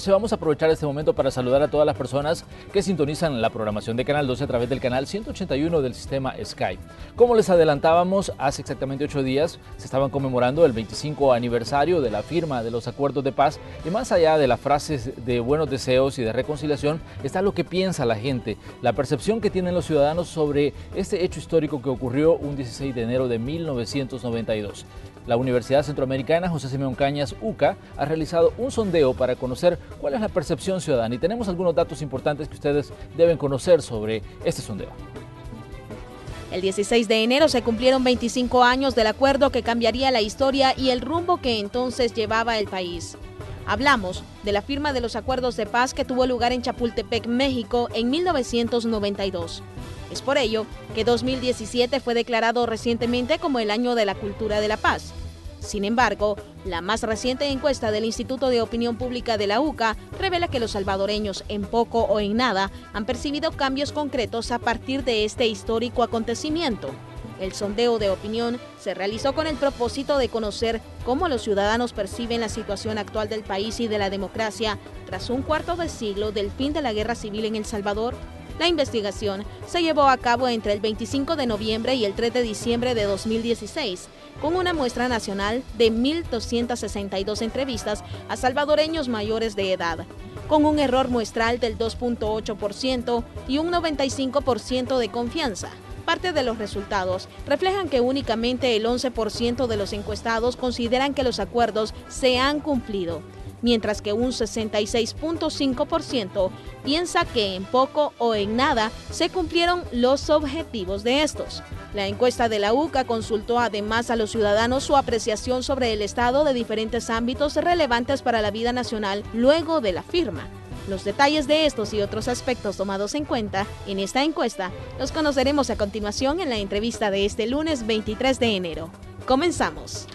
Vamos a aprovechar este momento para saludar a todas las personas que sintonizan la programación de Canal 12 a través del canal 181 del sistema Sky. Como les adelantábamos, hace exactamente 8 días se estaban conmemorando el 25 aniversario de la firma de los acuerdos de paz, y más allá de las frases de buenos deseos y de reconciliación está lo que piensa la gente, la percepción que tienen los ciudadanos sobre este hecho histórico que ocurrió un 16 de enero de 1992. La Universidad Centroamericana José Simeón Cañas, UCA, ha realizado un sondeo para conocer cuál es la percepción ciudadana, y tenemos algunos datos importantes que ustedes deben conocer sobre este sondeo. El 16 de enero se cumplieron 25 años del acuerdo que cambiaría la historia y el rumbo que entonces llevaba el país. Hablamos de la firma de los acuerdos de paz que tuvo lugar en Chapultepec, México, en 1992. Es por ello que 2017 fue declarado recientemente como el año de la cultura de la paz. Sin embargo, la más reciente encuesta del Instituto de Opinión Pública de la UCA revela que los salvadoreños en poco o en nada han percibido cambios concretos a partir de este histórico acontecimiento. El sondeo de opinión se realizó con el propósito de conocer cómo los ciudadanos perciben la situación actual del país y de la democracia tras un cuarto de siglo del fin de la guerra civil en El Salvador. La investigación se llevó a cabo entre el 25 de noviembre y el 3 de diciembre de 2016, con una muestra nacional de 1.262 entrevistas a salvadoreños mayores de edad, con un error muestral del 2.8% y un 95% de confianza. Parte de los resultados reflejan que únicamente el 11% de los encuestados consideran que los acuerdos se han cumplido, mientras que un 66.5% piensa que en poco o en nada se cumplieron los objetivos de estos. La encuesta de la UCA consultó además a los ciudadanos su apreciación sobre el estado de diferentes ámbitos relevantes para la vida nacional luego de la firma. Los detalles de estos y otros aspectos tomados en cuenta en esta encuesta los conoceremos a continuación en la entrevista de este lunes 23 de enero. Comenzamos.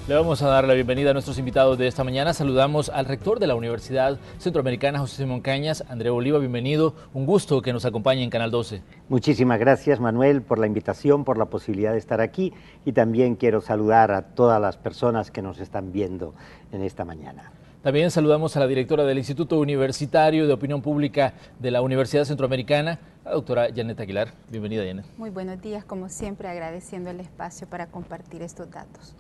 Le vamos a dar la bienvenida a nuestros invitados de esta mañana. Saludamos al rector de la Universidad Centroamericana José Simeón Cañas, André Oliva, bienvenido. Un gusto que nos acompañe en Canal 12. Muchísimas gracias, Manuel, por la invitación, por la posibilidad de estar aquí, y también quiero saludar a todas las personas que nos están viendo en esta mañana. También saludamos a la directora del Instituto Universitario de Opinión Pública de la Universidad Centroamericana, la doctora Janet Aguilar. Bienvenida, Janet. Muy buenos días, como siempre, agradeciendo el espacio para compartir estos datos.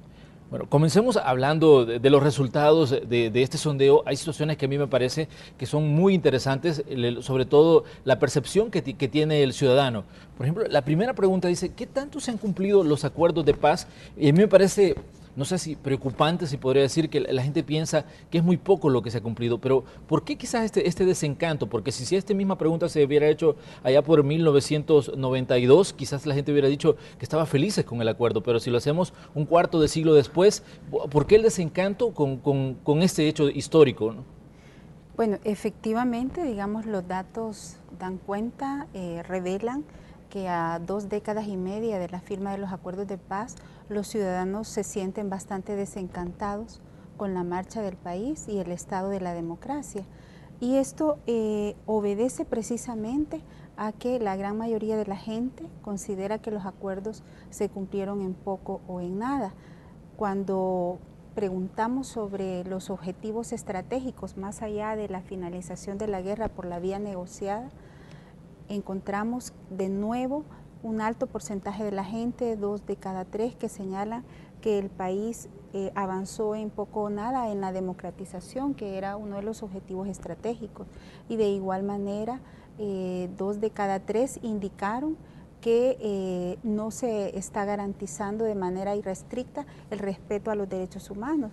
Bueno, comencemos hablando de los resultados de este sondeo. Hay situaciones que a mí me parece que son muy interesantes, sobre todo la percepción que tiene el ciudadano. Por ejemplo, la primera pregunta dice, ¿qué tanto se han cumplido los acuerdos de paz? Y a mí me parece, no sé si preocupante, si podría decir que la gente piensa que es muy poco lo que se ha cumplido, pero ¿por qué quizás este desencanto? Porque si esta misma pregunta se hubiera hecho allá por 1992, quizás la gente hubiera dicho que estaba felices con el acuerdo, pero si lo hacemos un cuarto de siglo después, ¿por qué el desencanto con este hecho histórico, ¿no? Bueno, efectivamente, digamos, los datos dan cuenta, revelan que a 2 décadas y media de la firma de los acuerdos de paz, los ciudadanos se sienten bastante desencantados con la marcha del país y el estado de la democracia. Y esto obedece precisamente a que la gran mayoría de la gente considera que los acuerdos se cumplieron en poco o en nada. Cuando preguntamos sobre los objetivos estratégicos más allá de la finalización de la guerra por la vía negociada, encontramos de nuevo un alto porcentaje de la gente, 2 de cada 3, que señalan que el país avanzó en poco o nada en la democratización, que era uno de los objetivos estratégicos. Y de igual manera, 2 de cada 3 indicaron que no se está garantizando de manera irrestricta el respeto a los derechos humanos.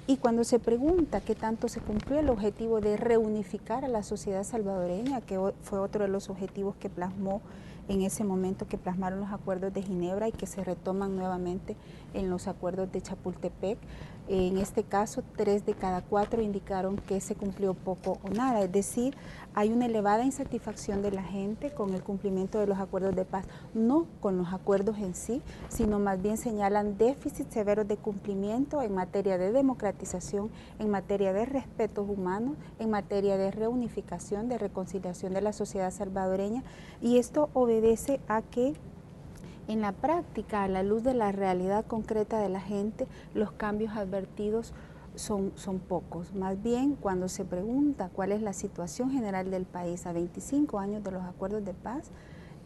Y cuando se pregunta qué tanto se cumplió el objetivo de reunificar a la sociedad salvadoreña, que fue otro de los objetivos que plasmó en ese momento, que plasmaron los acuerdos de Ginebra y que se retoman nuevamente en los acuerdos de Chapultepec, en este caso 3 de cada 4 indicaron que se cumplió poco o nada, es decir, hay una elevada insatisfacción de la gente con el cumplimiento de los acuerdos de paz, no con los acuerdos en sí, sino más bien señalan déficits severos de cumplimiento en materia de democratización, en materia de respetos humanos, en materia de reunificación, de reconciliación de la sociedad salvadoreña, y esto obedece a que en la práctica, a la luz de la realidad concreta de la gente, los cambios advertidos son pocos. Más bien, cuando se pregunta cuál es la situación general del país a 25 años de los acuerdos de paz,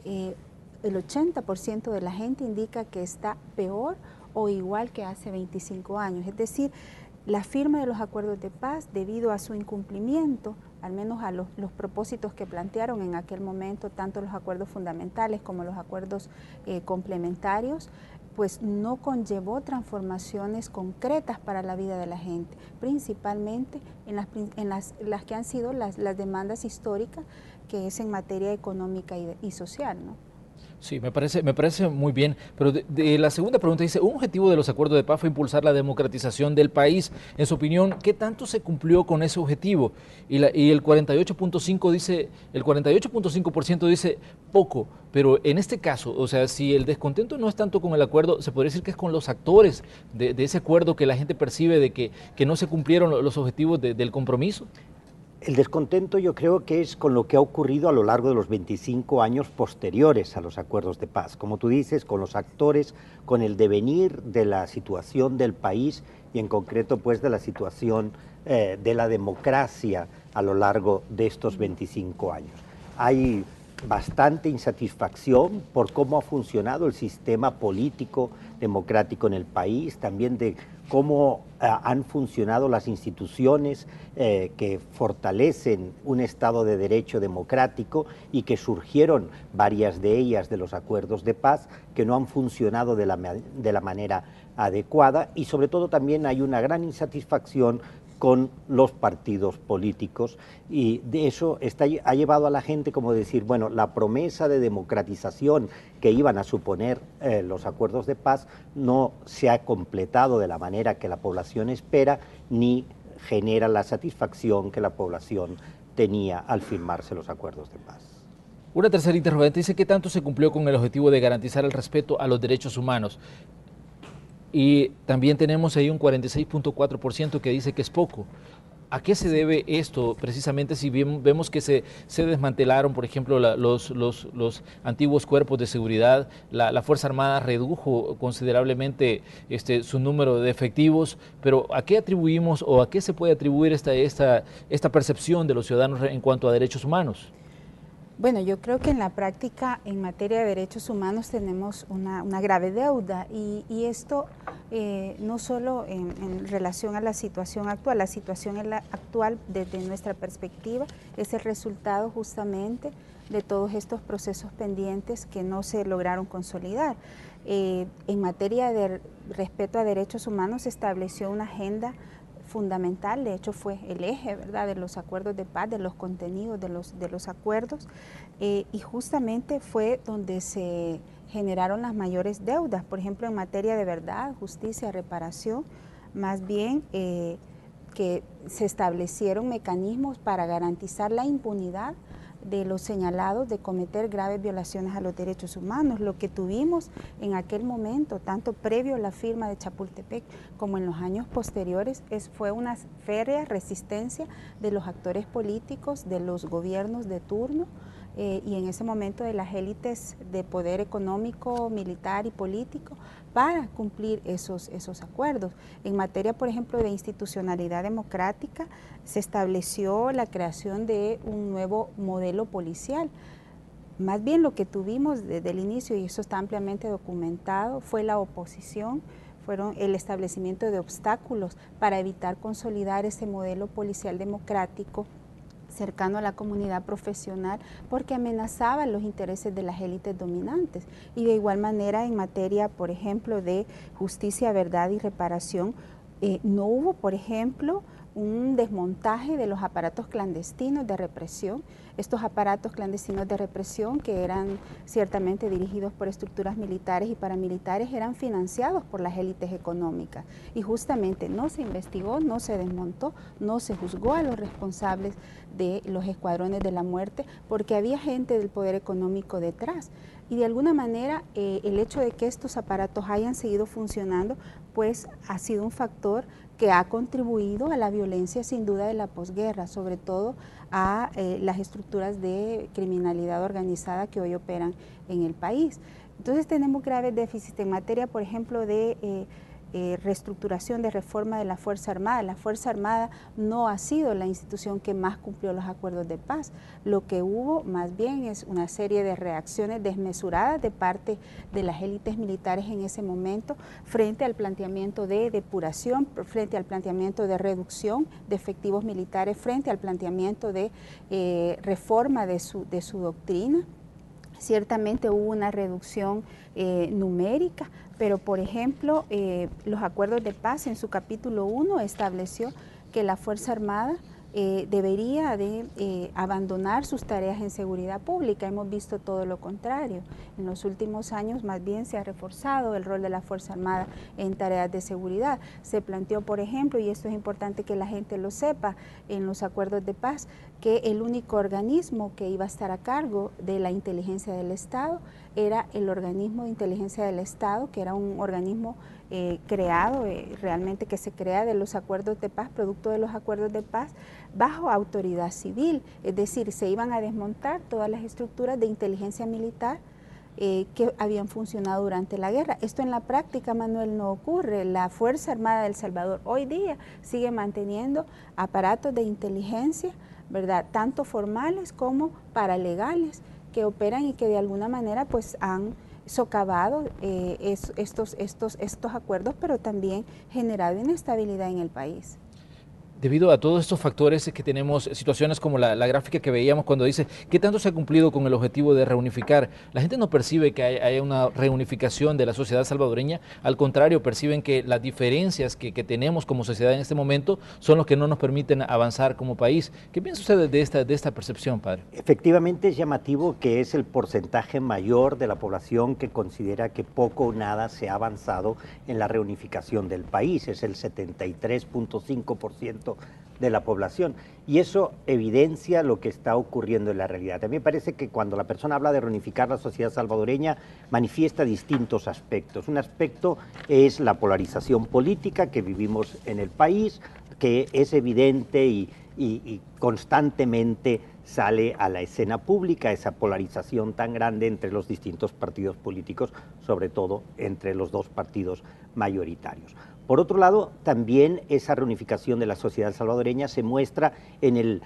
el 80% de la gente indica que está peor o igual que hace 25 años. Es decir, la firma de los acuerdos de paz, debido a su incumplimiento, al menos a los propósitos que plantearon en aquel momento, tanto los acuerdos fundamentales como los acuerdos complementarios, pues no conllevó transformaciones concretas para la vida de la gente, principalmente en las que han sido las demandas históricas, que es en materia económica y social, ¿no? Sí, me parece muy bien, pero de la segunda pregunta dice, un objetivo de los acuerdos de paz fue impulsar la democratización del país. En su opinión, ¿qué tanto se cumplió con ese objetivo? Y el 48.5 dice, el 48.5% dice poco, pero en este caso, o sea, si el descontento no es tanto con el acuerdo, se podría decir que es con los actores de ese acuerdo que la gente percibe de que no se cumplieron los objetivos del compromiso. El descontento yo creo que es con lo que ha ocurrido a lo largo de los 25 años posteriores a los acuerdos de paz. Como tú dices, con los actores, con el devenir de la situación del país y en concreto pues de la situación de la democracia a lo largo de estos 25 años. Hay bastante insatisfacción por cómo ha funcionado el sistema político democrático en el país, también de cómo han funcionado las instituciones que fortalecen un Estado de Derecho democrático y que surgieron varias de ellas de los acuerdos de paz que no han funcionado de la manera adecuada, y sobre todo también hay una gran insatisfacción con los partidos políticos, y de eso ha llevado a la gente como decir, bueno, la promesa de democratización que iban a suponer los acuerdos de paz no se ha completado de la manera que la población espera, ni genera la satisfacción que la población tenía al firmarse los acuerdos de paz. Una tercera interrogante dice, ¿qué tanto se cumplió con el objetivo de garantizar el respeto a los derechos humanos? Y también tenemos ahí un 46.4% que dice que es poco. ¿A qué se debe esto precisamente si vemos que se desmantelaron, por ejemplo, los antiguos cuerpos de seguridad, la Fuerza Armada redujo considerablemente su número de efectivos, pero ¿a qué atribuimos o a qué se puede atribuir esta percepción de los ciudadanos en cuanto a derechos humanos? Bueno, yo creo que en la práctica, en materia de derechos humanos, tenemos una grave deuda, y esto no solo en relación a la situación actual. La situación actual, desde nuestra perspectiva, es el resultado justamente de todos estos procesos pendientes que no se lograron consolidar. En materia de respeto a derechos humanos, se estableció una agenda fundamental, de hecho fue el eje, ¿verdad?, de los acuerdos de paz, de los contenidos de los acuerdos, y justamente fue donde se generaron las mayores deudas, por ejemplo, en materia de verdad, justicia, reparación, más bien que se establecieron mecanismos para garantizar la impunidad de los señalados de cometer graves violaciones a los derechos humanos. Lo que tuvimos en aquel momento, tanto previo a la firma de Chapultepec como en los años posteriores, fue una férrea resistencia de los actores políticos, de los gobiernos de turno, y en ese momento de las élites de poder económico, militar y político, para cumplir esos acuerdos. En materia, por ejemplo, de institucionalidad democrática, se estableció la creación de un nuevo modelo policial. Más bien lo que tuvimos desde el inicio, y eso está ampliamente documentado, fue la oposición, fueron el establecimiento de obstáculos para evitar consolidar ese modelo policial democrático cercano a la comunidad profesional, porque amenazaba los intereses de las élites dominantes. Y de igual manera, en materia, por ejemplo, de justicia, verdad y reparación, no hubo, por ejemplo, un desmontaje de los aparatos clandestinos de represión. Estos aparatos clandestinos de represión, que eran ciertamente dirigidos por estructuras militares y paramilitares, eran financiados por las élites económicas, y justamente no se investigó, no se desmontó, no se juzgó a los responsables de los escuadrones de la muerte, porque había gente del poder económico detrás. Y de alguna manera el hecho de que estos aparatos hayan seguido funcionando, pues ha sido un factor que ha contribuido a la violencia sin duda de la posguerra, sobre todo a las estructuras de criminalidad organizada que hoy operan en el país. Entonces tenemos graves déficits en materia, por ejemplo, de reestructuración, de reforma de la Fuerza Armada. La Fuerza Armada no ha sido la institución que más cumplió los acuerdos de paz. Lo que hubo más bien es una serie de reacciones desmesuradas de parte de las élites militares en ese momento frente al planteamiento de depuración, frente al planteamiento de reducción de efectivos militares, frente al planteamiento de reforma de su doctrina. Ciertamente hubo una reducción numérica, pero por ejemplo los acuerdos de paz en su capítulo 1 estableció que la Fuerza Armada debería de abandonar sus tareas en seguridad pública. Hemos visto todo lo contrario. En los últimos años más bien se ha reforzado el rol de la Fuerza Armada en tareas de seguridad. Se planteó, por ejemplo, y esto es importante que la gente lo sepa, en los acuerdos de paz, que el único organismo que iba a estar a cargo de la inteligencia del Estado era el organismo de inteligencia del Estado, que era un organismo creado, realmente que se crea de los acuerdos de paz, producto de los acuerdos de paz, bajo autoridad civil, es decir, se iban a desmontar todas las estructuras de inteligencia militar que habían funcionado durante la guerra. Esto en la práctica, Manuel, no ocurre. La Fuerza Armada de El Salvador hoy día sigue manteniendo aparatos de inteligencia, ¿verdad?, tanto formales como paralegales, que operan y que de alguna manera pues han socavado estos acuerdos, pero también generado inestabilidad en el país. Debido a todos estos factores que tenemos, situaciones como la gráfica que veíamos cuando dice ¿qué tanto se ha cumplido con el objetivo de reunificar? La gente no percibe que haya una reunificación de la sociedad salvadoreña, al contrario, perciben que las diferencias que tenemos como sociedad en este momento son los que no nos permiten avanzar como país. ¿Qué piensa usted de esta percepción, padre? Efectivamente es llamativo que es el porcentaje mayor de la población que considera que poco o nada se ha avanzado en la reunificación del país, es el 73.5% de la población, y eso evidencia lo que está ocurriendo en la realidad. A mí me parece que cuando la persona habla de reunificar la sociedad salvadoreña manifiesta distintos aspectos. Un aspecto es la polarización política que vivimos en el país, que es evidente y constantemente sale a la escena pública, esa polarización tan grande entre los distintos partidos políticos, sobre todo entre los dos partidos mayoritarios. Por otro lado, también esa reunificación de la sociedad salvadoreña se muestra en el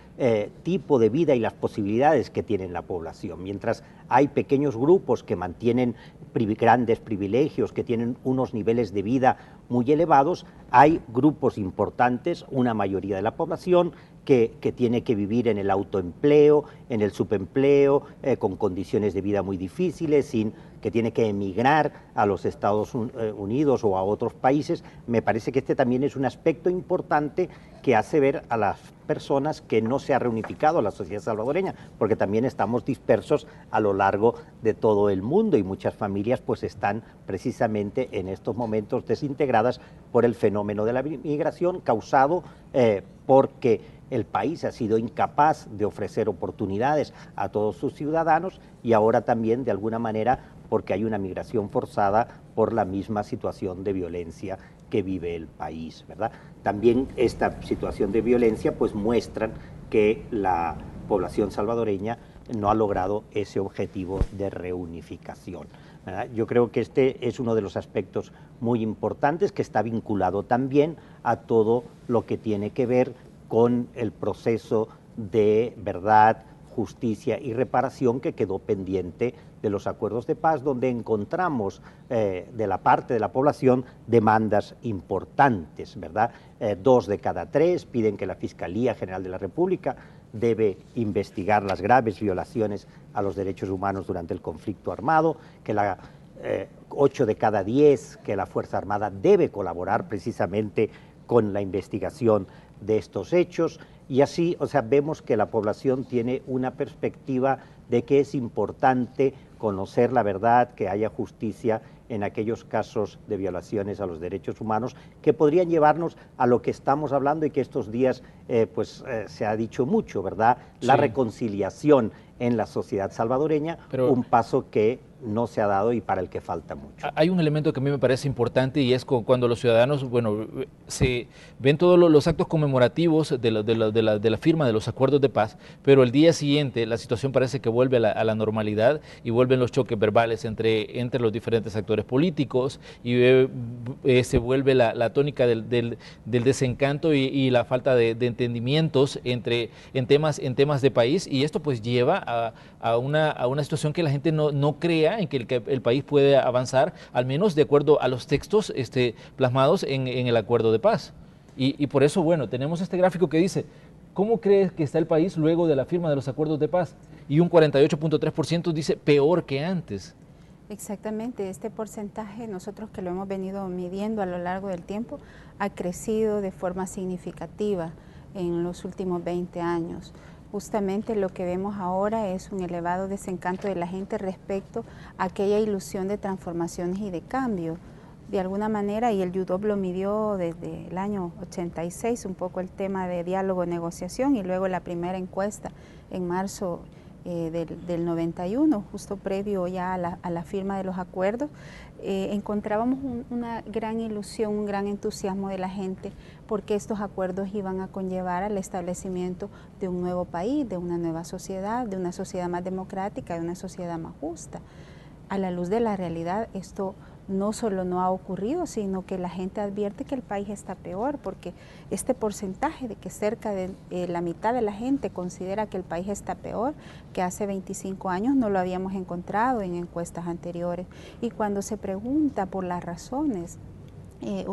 tipo de vida y las posibilidades que tiene la población. Mientras hay pequeños grupos que mantienen grandes privilegios, que tienen unos niveles de vida muy elevados, hay grupos importantes, una mayoría de la población, que tiene que vivir en el autoempleo, en el subempleo, con condiciones de vida muy difíciles, que tiene que emigrar a los Estados Unidos o a otros países. Me parece que este también es un aspecto importante que hace ver a las personas que no se ha reunificado la sociedad salvadoreña, porque también estamos dispersos a lo largo de todo el mundo y muchas familias pues están precisamente en estos momentos desintegradas por el fenómeno de la migración causado porque el país ha sido incapaz de ofrecer oportunidades a todos sus ciudadanos y ahora también de alguna manera porque hay una migración forzada por la misma situación de violencia que vive el país, ¿verdad? También esta situación de violencia pues muestran que la población salvadoreña no ha logrado ese objetivo de reunificación, ¿verdad? Yo creo que este es uno de los aspectos muy importantes que está vinculado también a todo lo que tiene que ver con el proceso de verdad, justicia y reparación que quedó pendiente de los acuerdos de paz, donde encontramos de la parte de la población demandas importantes, ¿verdad? 2 de cada 3 piden que la Fiscalía General de la República debe investigar las graves violaciones a los derechos humanos durante el conflicto armado, que 8 de cada 10 que la Fuerza Armada debe colaborar precisamente con la investigación de estos hechos, y así, o sea, vemos que la población tiene una perspectiva de que es importante conocer la verdad, que haya justicia en aquellos casos de violaciones a los derechos humanos que podrían llevarnos a lo que estamos hablando y que estos días se ha dicho mucho, ¿verdad? La reconciliación en la sociedad salvadoreña, un paso que no se ha dado y para el que falta mucho. Hay un elemento que a mí me parece importante y es cuando los ciudadanos, bueno, se ven todos los actos conmemorativos de la firma de los acuerdos de paz, pero el día siguiente la situación parece que vuelve a la normalidad y vuelven los choques verbales entre los diferentes actores actores políticos y se vuelve la tónica del desencanto y la falta de entendimientos en temas de país, y esto pues lleva a una situación que la gente no crea en que el país puede avanzar, al menos de acuerdo a los textos plasmados en el acuerdo de paz. Y por eso, bueno, tenemos este gráfico que dice: ¿cómo crees que está el país luego de la firma de los acuerdos de paz? Y un 48.3% dice peor que antes. Exactamente, este porcentaje nosotros que lo hemos venido midiendo a lo largo del tiempo ha crecido de forma significativa en los últimos 20 años. Justamente lo que vemos ahora es un elevado desencanto de la gente respecto a aquella ilusión de transformaciones y de cambio. De alguna manera, y el YouDOP lo midió desde el año 86, un poco el tema de diálogo, negociación, y luego la primera encuesta en marzo del 91, justo previo ya a la firma de los acuerdos, encontrábamos una gran ilusión, un gran entusiasmo de la gente porque estos acuerdos iban a conllevar al establecimiento de un nuevo país, de una nueva sociedad, de una sociedad más democrática, de una sociedad más justa. A la luz de la realidad, esto no solo no ha ocurrido, sino que la gente advierte que el país está peor, porque este porcentaje de que cerca de la mitad de la gente considera que el país está peor, que hace 25 años no lo habíamos encontrado en encuestas anteriores. Y cuando se pregunta por las razones,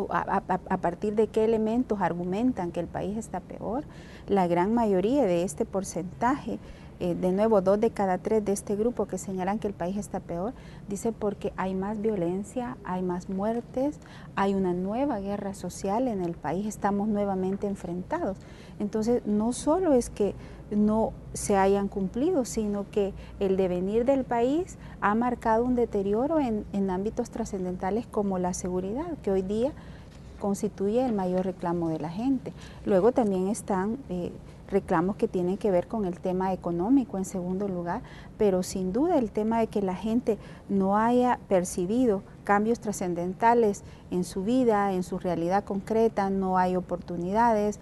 a partir de qué elementos argumentan que el país está peor, la gran mayoría de este porcentaje, de nuevo 2 de cada 3 de este grupo que señalan que el país está peor, dice porque hay más violencia, hay más muertes, hay una nueva guerra social en el país, estamos nuevamente enfrentados. Entonces no solo es que no se hayan cumplido, sino que el devenir del país ha marcado un deterioro en ámbitos trascendentales como la seguridad, que hoy día constituye el mayor reclamo de la gente. Luego también están reclamos que tienen que ver con el tema económico en segundo lugar, pero sin duda el tema de que la gente no haya percibido cambios trascendentales en su vida, en su realidad concreta, no hay oportunidades,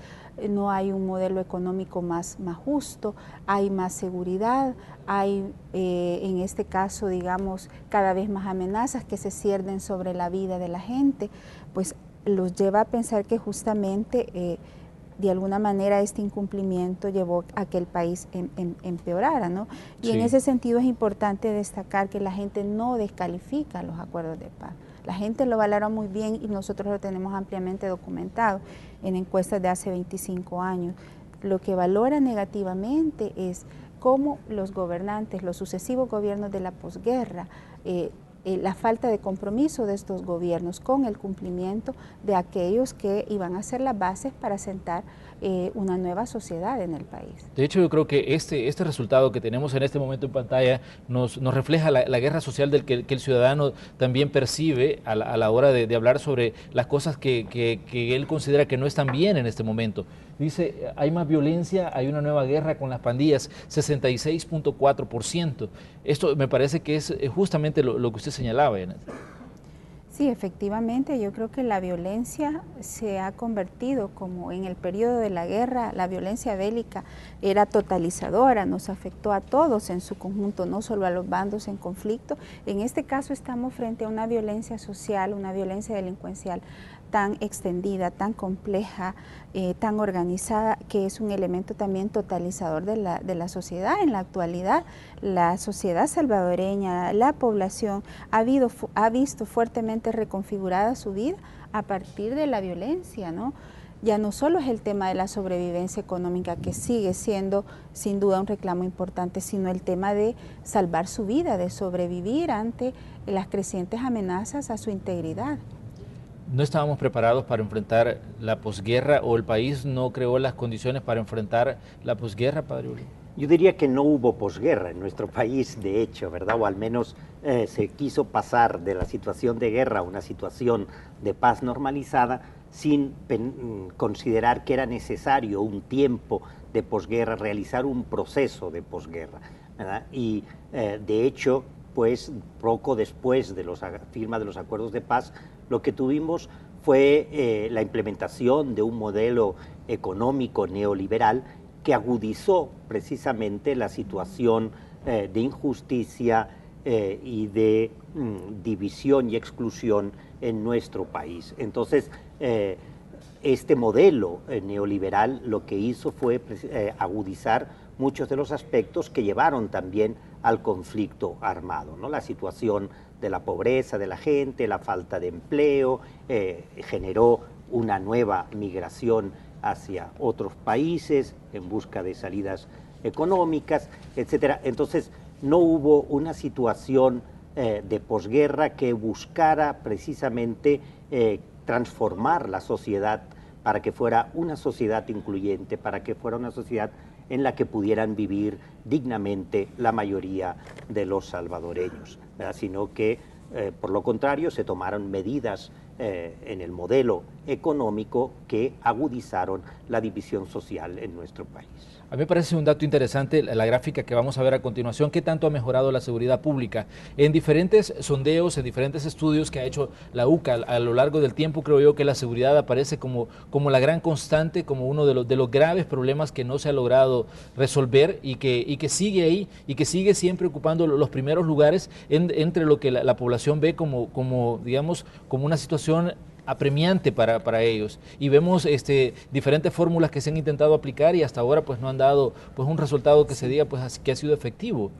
no hay un modelo económico más justo, hay más seguridad, hay en este caso, digamos, cada vez más amenazas que se ciernen sobre la vida de la gente, pues los lleva a pensar que justamente de alguna manera este incumplimiento llevó a que el país empeorara, ¿no? Y en ese sentido es importante destacar que la gente no descalifica los acuerdos de paz. La gente lo valora muy bien y nosotros lo tenemos ampliamente documentado en encuestas de hace 25 años. Lo que valora negativamente es cómo los gobernantes, los sucesivos gobiernos de la posguerra, la falta de compromiso de estos gobiernos con el cumplimiento de aquellos que iban a ser las bases para sentar una nueva sociedad en el país. De hecho, yo creo que este resultado que tenemos en este momento en pantalla nos refleja la guerra social del que el ciudadano también percibe a la hora de hablar sobre las cosas que él considera que no están bien en este momento. Dice, hay más violencia, hay una nueva guerra con las pandillas, 66.4%. Esto me parece que es justamente lo que usted señalaba, Janet. Sí, efectivamente, yo creo que la violencia se ha convertido, como en el periodo de la guerra, la violencia bélica era totalizadora, nos afectó a todos en su conjunto, no solo a los bandos en conflicto. En este caso estamos frente a una violencia social, una violencia delincuencial tan extendida, tan compleja, tan organizada, que es un elemento también totalizador de la sociedad. En la actualidad, la sociedad salvadoreña, la población ha visto fuertemente reconfigurada su vida a partir de la violencia, ¿no? Ya no solo es el tema de la sobrevivencia económica, que sigue siendo sin duda un reclamo importante, sino el tema de salvar su vida, de sobrevivir ante las crecientes amenazas a su integridad. ¿No estábamos preparados para enfrentar la posguerra o el país no creó las condiciones para enfrentar la posguerra, padre Uli? Yo diría que no hubo posguerra en nuestro país, de hecho, ¿verdad? O al menos se quiso pasar de la situación de guerra a una situación de paz normalizada sin considerar que era necesario un tiempo de posguerra, realizar un proceso de posguerra, ¿verdad? Y de hecho, pues poco después de la firma de los acuerdos de paz, lo que tuvimos fue la implementación de un modelo económico neoliberal que agudizó precisamente la situación de injusticia, y de división y exclusión en nuestro país. Entonces, este modelo neoliberal lo que hizo fue agudizar muchos de los aspectos que llevaron también al conflicto armado, ¿no? La situación de la pobreza de la gente, la falta de empleo, generó una nueva migración hacia otros países en busca de salidas económicas, etcétera. Entonces, no hubo una situación de posguerra que buscara precisamente transformar la sociedad para que fuera una sociedad incluyente, para que fuera una sociedad en la que pudieran vivir dignamente la mayoría de los salvadoreños, ¿verdad? Sino que, por lo contrario, se tomaron medidas en el modelo económico que agudizaron la división social en nuestro país. A mí me parece un dato interesante la gráfica que vamos a ver a continuación, qué tanto ha mejorado la seguridad pública. En diferentes sondeos, en diferentes estudios que ha hecho la UCA a lo largo del tiempo, creo yo que la seguridad aparece como la gran constante, como uno de los graves problemas que no se ha logrado resolver y que sigue ahí y que sigue siempre ocupando los primeros lugares entre lo que la población ve como una situación apremiante para ellos, y vemos diferentes fórmulas que se han intentado aplicar y hasta ahora pues no han dado pues un resultado que se diga pues que ha sido efectivo.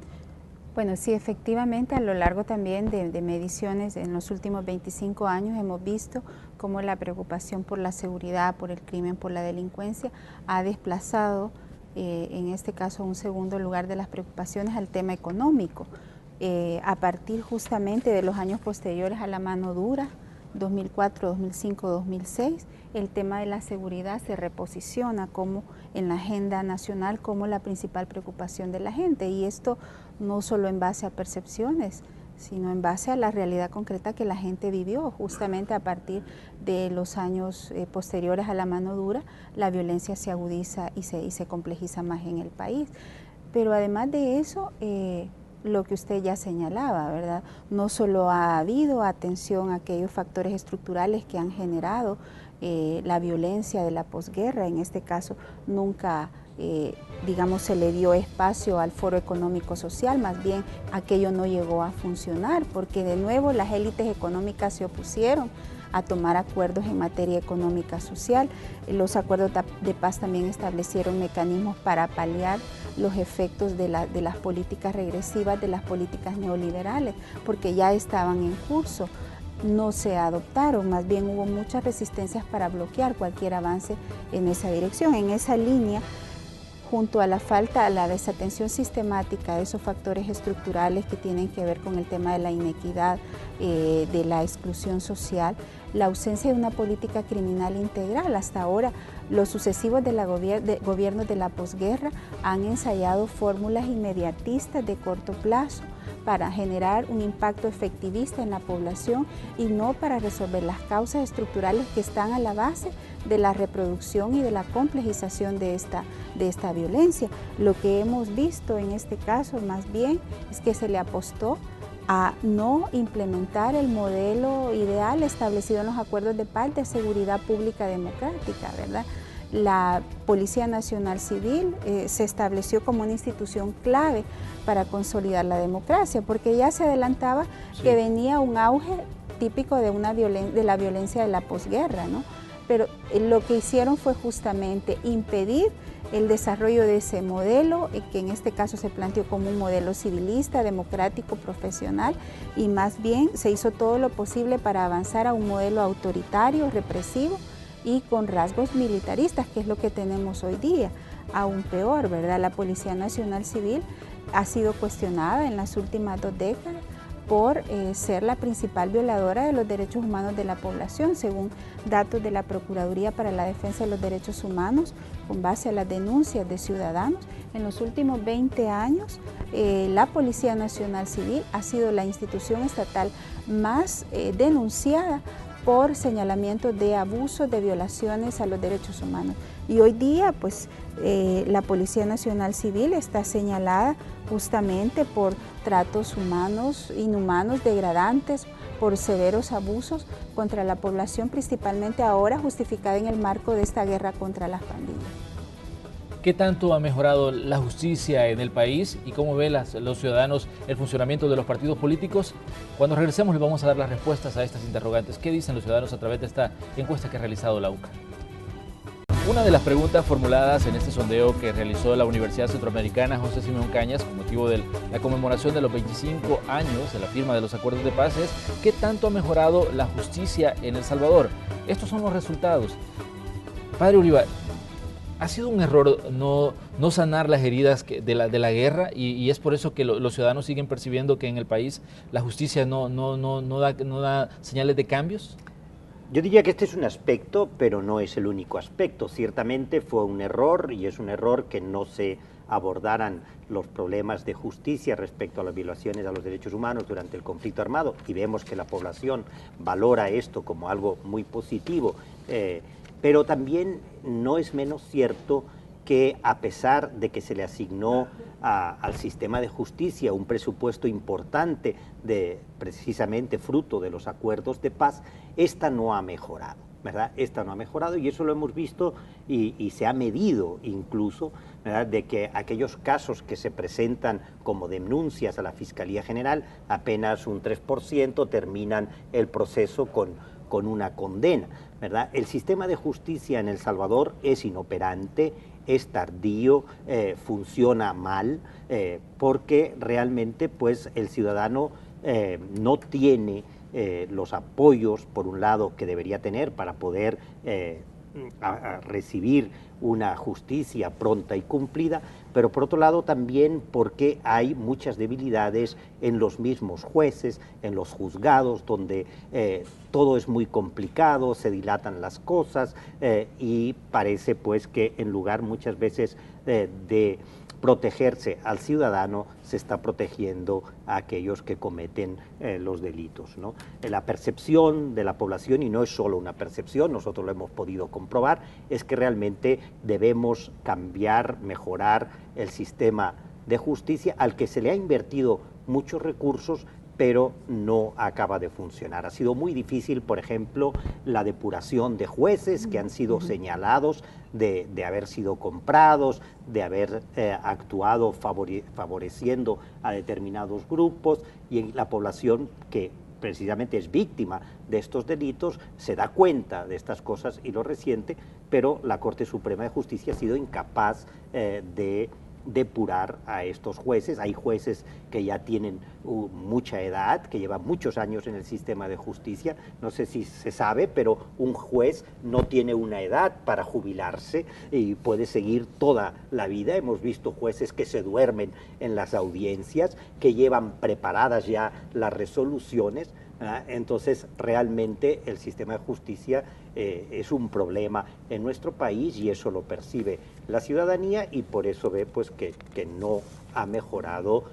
Bueno, sí, efectivamente, a lo largo también de mediciones en los últimos 25 años hemos visto cómo la preocupación por la seguridad, por el crimen, por la delincuencia ha desplazado en este caso a un segundo lugar de las preocupaciones al tema económico, a partir justamente de los años posteriores a la mano dura, 2004, 2005, 2006, el tema de la seguridad se reposiciona como en la agenda nacional como la principal preocupación de la gente, y esto no solo en base a percepciones, sino en base a la realidad concreta que la gente vivió. Justamente a partir de los años posteriores a la mano dura, la violencia se agudiza y se complejiza más en el país. Pero además de eso, lo que usted ya señalaba, ¿verdad? No solo ha habido atención a aquellos factores estructurales que han generado la violencia de la posguerra, en este caso nunca, se le dio espacio al foro económico social, más bien aquello no llegó a funcionar, porque de nuevo las élites económicas se opusieron a tomar acuerdos en materia económica social. Los acuerdos de paz también establecieron mecanismos para paliar los efectos de las políticas regresivas, de las políticas neoliberales, porque ya estaban en curso. No se adoptaron, más bien hubo muchas resistencias para bloquear cualquier avance en esa dirección. En esa línea, junto a la falta, a la desatención sistemática de esos factores estructurales que tienen que ver con el tema de la inequidad, de la exclusión social, la ausencia de una política criminal integral. Hasta ahora, los sucesivos gobiernos de la posguerra han ensayado fórmulas inmediatistas de corto plazo para generar un impacto efectivista en la población y no para resolver las causas estructurales que están a la base de la reproducción y de la complejización de esta violencia. Lo que hemos visto en este caso más bien es que se le apostó a no implementar el modelo ideal establecido en los acuerdos de paz de seguridad pública democrática, ¿verdad? La Policía Nacional Civil se estableció como una institución clave para consolidar la democracia, porque ya se adelantaba que venía un auge típico de la violencia de la posguerra, ¿no? Pero lo que hicieron fue justamente impedir el desarrollo de ese modelo, que en este caso se planteó como un modelo civilista, democrático, profesional, y más bien se hizo todo lo posible para avanzar a un modelo autoritario, represivo y con rasgos militaristas, que es lo que tenemos hoy día. Aún peor, ¿verdad? La Policía Nacional Civil ha sido cuestionada en las últimas 2 décadas por ser la principal violadora de los derechos humanos de la población, según datos de la Procuraduría para la Defensa de los Derechos Humanos, con base a las denuncias de ciudadanos. En los últimos 20 años, la Policía Nacional Civil ha sido la institución estatal más denunciada por señalamientos de abusos, de violaciones a los derechos humanos. Y hoy día, pues, la Policía Nacional Civil está señalada justamente por tratos humanos, inhumanos, degradantes, por severos abusos contra la población, principalmente ahora justificada en el marco de esta guerra contra las pandillas. ¿Qué tanto ha mejorado la justicia en el país y cómo ven los ciudadanos el funcionamiento de los partidos políticos? Cuando regresemos les vamos a dar las respuestas a estas interrogantes. ¿Qué dicen los ciudadanos a través de esta encuesta que ha realizado la UCA? Una de las preguntas formuladas en este sondeo que realizó la Universidad Centroamericana José Simeón Cañas con motivo de la conmemoración de los 25 años de la firma de los acuerdos de paz es ¿qué tanto ha mejorado la justicia en El Salvador? Estos son los resultados. Padre Uribe, ¿ha sido un error no sanar las heridas de la guerra y es por eso que los ciudadanos siguen percibiendo que en el país la justicia no da señales de cambios? Yo diría que este es un aspecto, pero no es el único aspecto. Ciertamente fue un error y es un error que no se abordaran los problemas de justicia respecto a las violaciones a los derechos humanos durante el conflicto armado y vemos que la población valora esto como algo muy positivo, pero también no es menos cierto que a pesar de que se le asignó al sistema de justicia un presupuesto importante precisamente fruto de los acuerdos de paz, esta no ha mejorado, ¿verdad? Esta no ha mejorado y eso lo hemos visto y se ha medido incluso, ¿verdad?, de que aquellos casos que se presentan como denuncias a la Fiscalía General, apenas un 3% terminan el proceso con una condena, ¿verdad? El sistema de justicia en El Salvador es inoperante, es tardío, funciona mal, porque realmente pues, el ciudadano no tiene los apoyos, por un lado, que debería tener para poder a recibir una justicia pronta y cumplida, pero por otro lado también porque hay muchas debilidades en los mismos jueces, en los juzgados, donde todo es muy complicado, se dilatan las cosas y parece pues que en lugar muchas veces de protegerse al ciudadano, se está protegiendo a aquellos que cometen los delitos, ¿no? La percepción de la población, y no es solo una percepción, nosotros lo hemos podido comprobar, es que realmente debemos cambiar, mejorar el sistema de justicia al que se le ha invertido muchos recursos, pero no acaba de funcionar. Ha sido muy difícil, por ejemplo, la depuración de jueces que han sido señalados de haber sido comprados, de haber actuado favoreciendo a determinados grupos, y la población que precisamente es víctima de estos delitos se da cuenta de estas cosas y lo resiente, pero la Corte Suprema de Justicia ha sido incapaz de depurar a estos jueces. Hay jueces que ya tienen mucha edad, que llevan muchos años en el sistema de justicia. No sé si se sabe, pero un juez no tiene una edad para jubilarse y puede seguir toda la vida. Hemos visto jueces que se duermen en las audiencias, que llevan preparadas ya las resoluciones. Entonces, realmente el sistema de justicia es un problema en nuestro país y eso lo percibe la ciudadanía y por eso ve pues, que no ha mejorado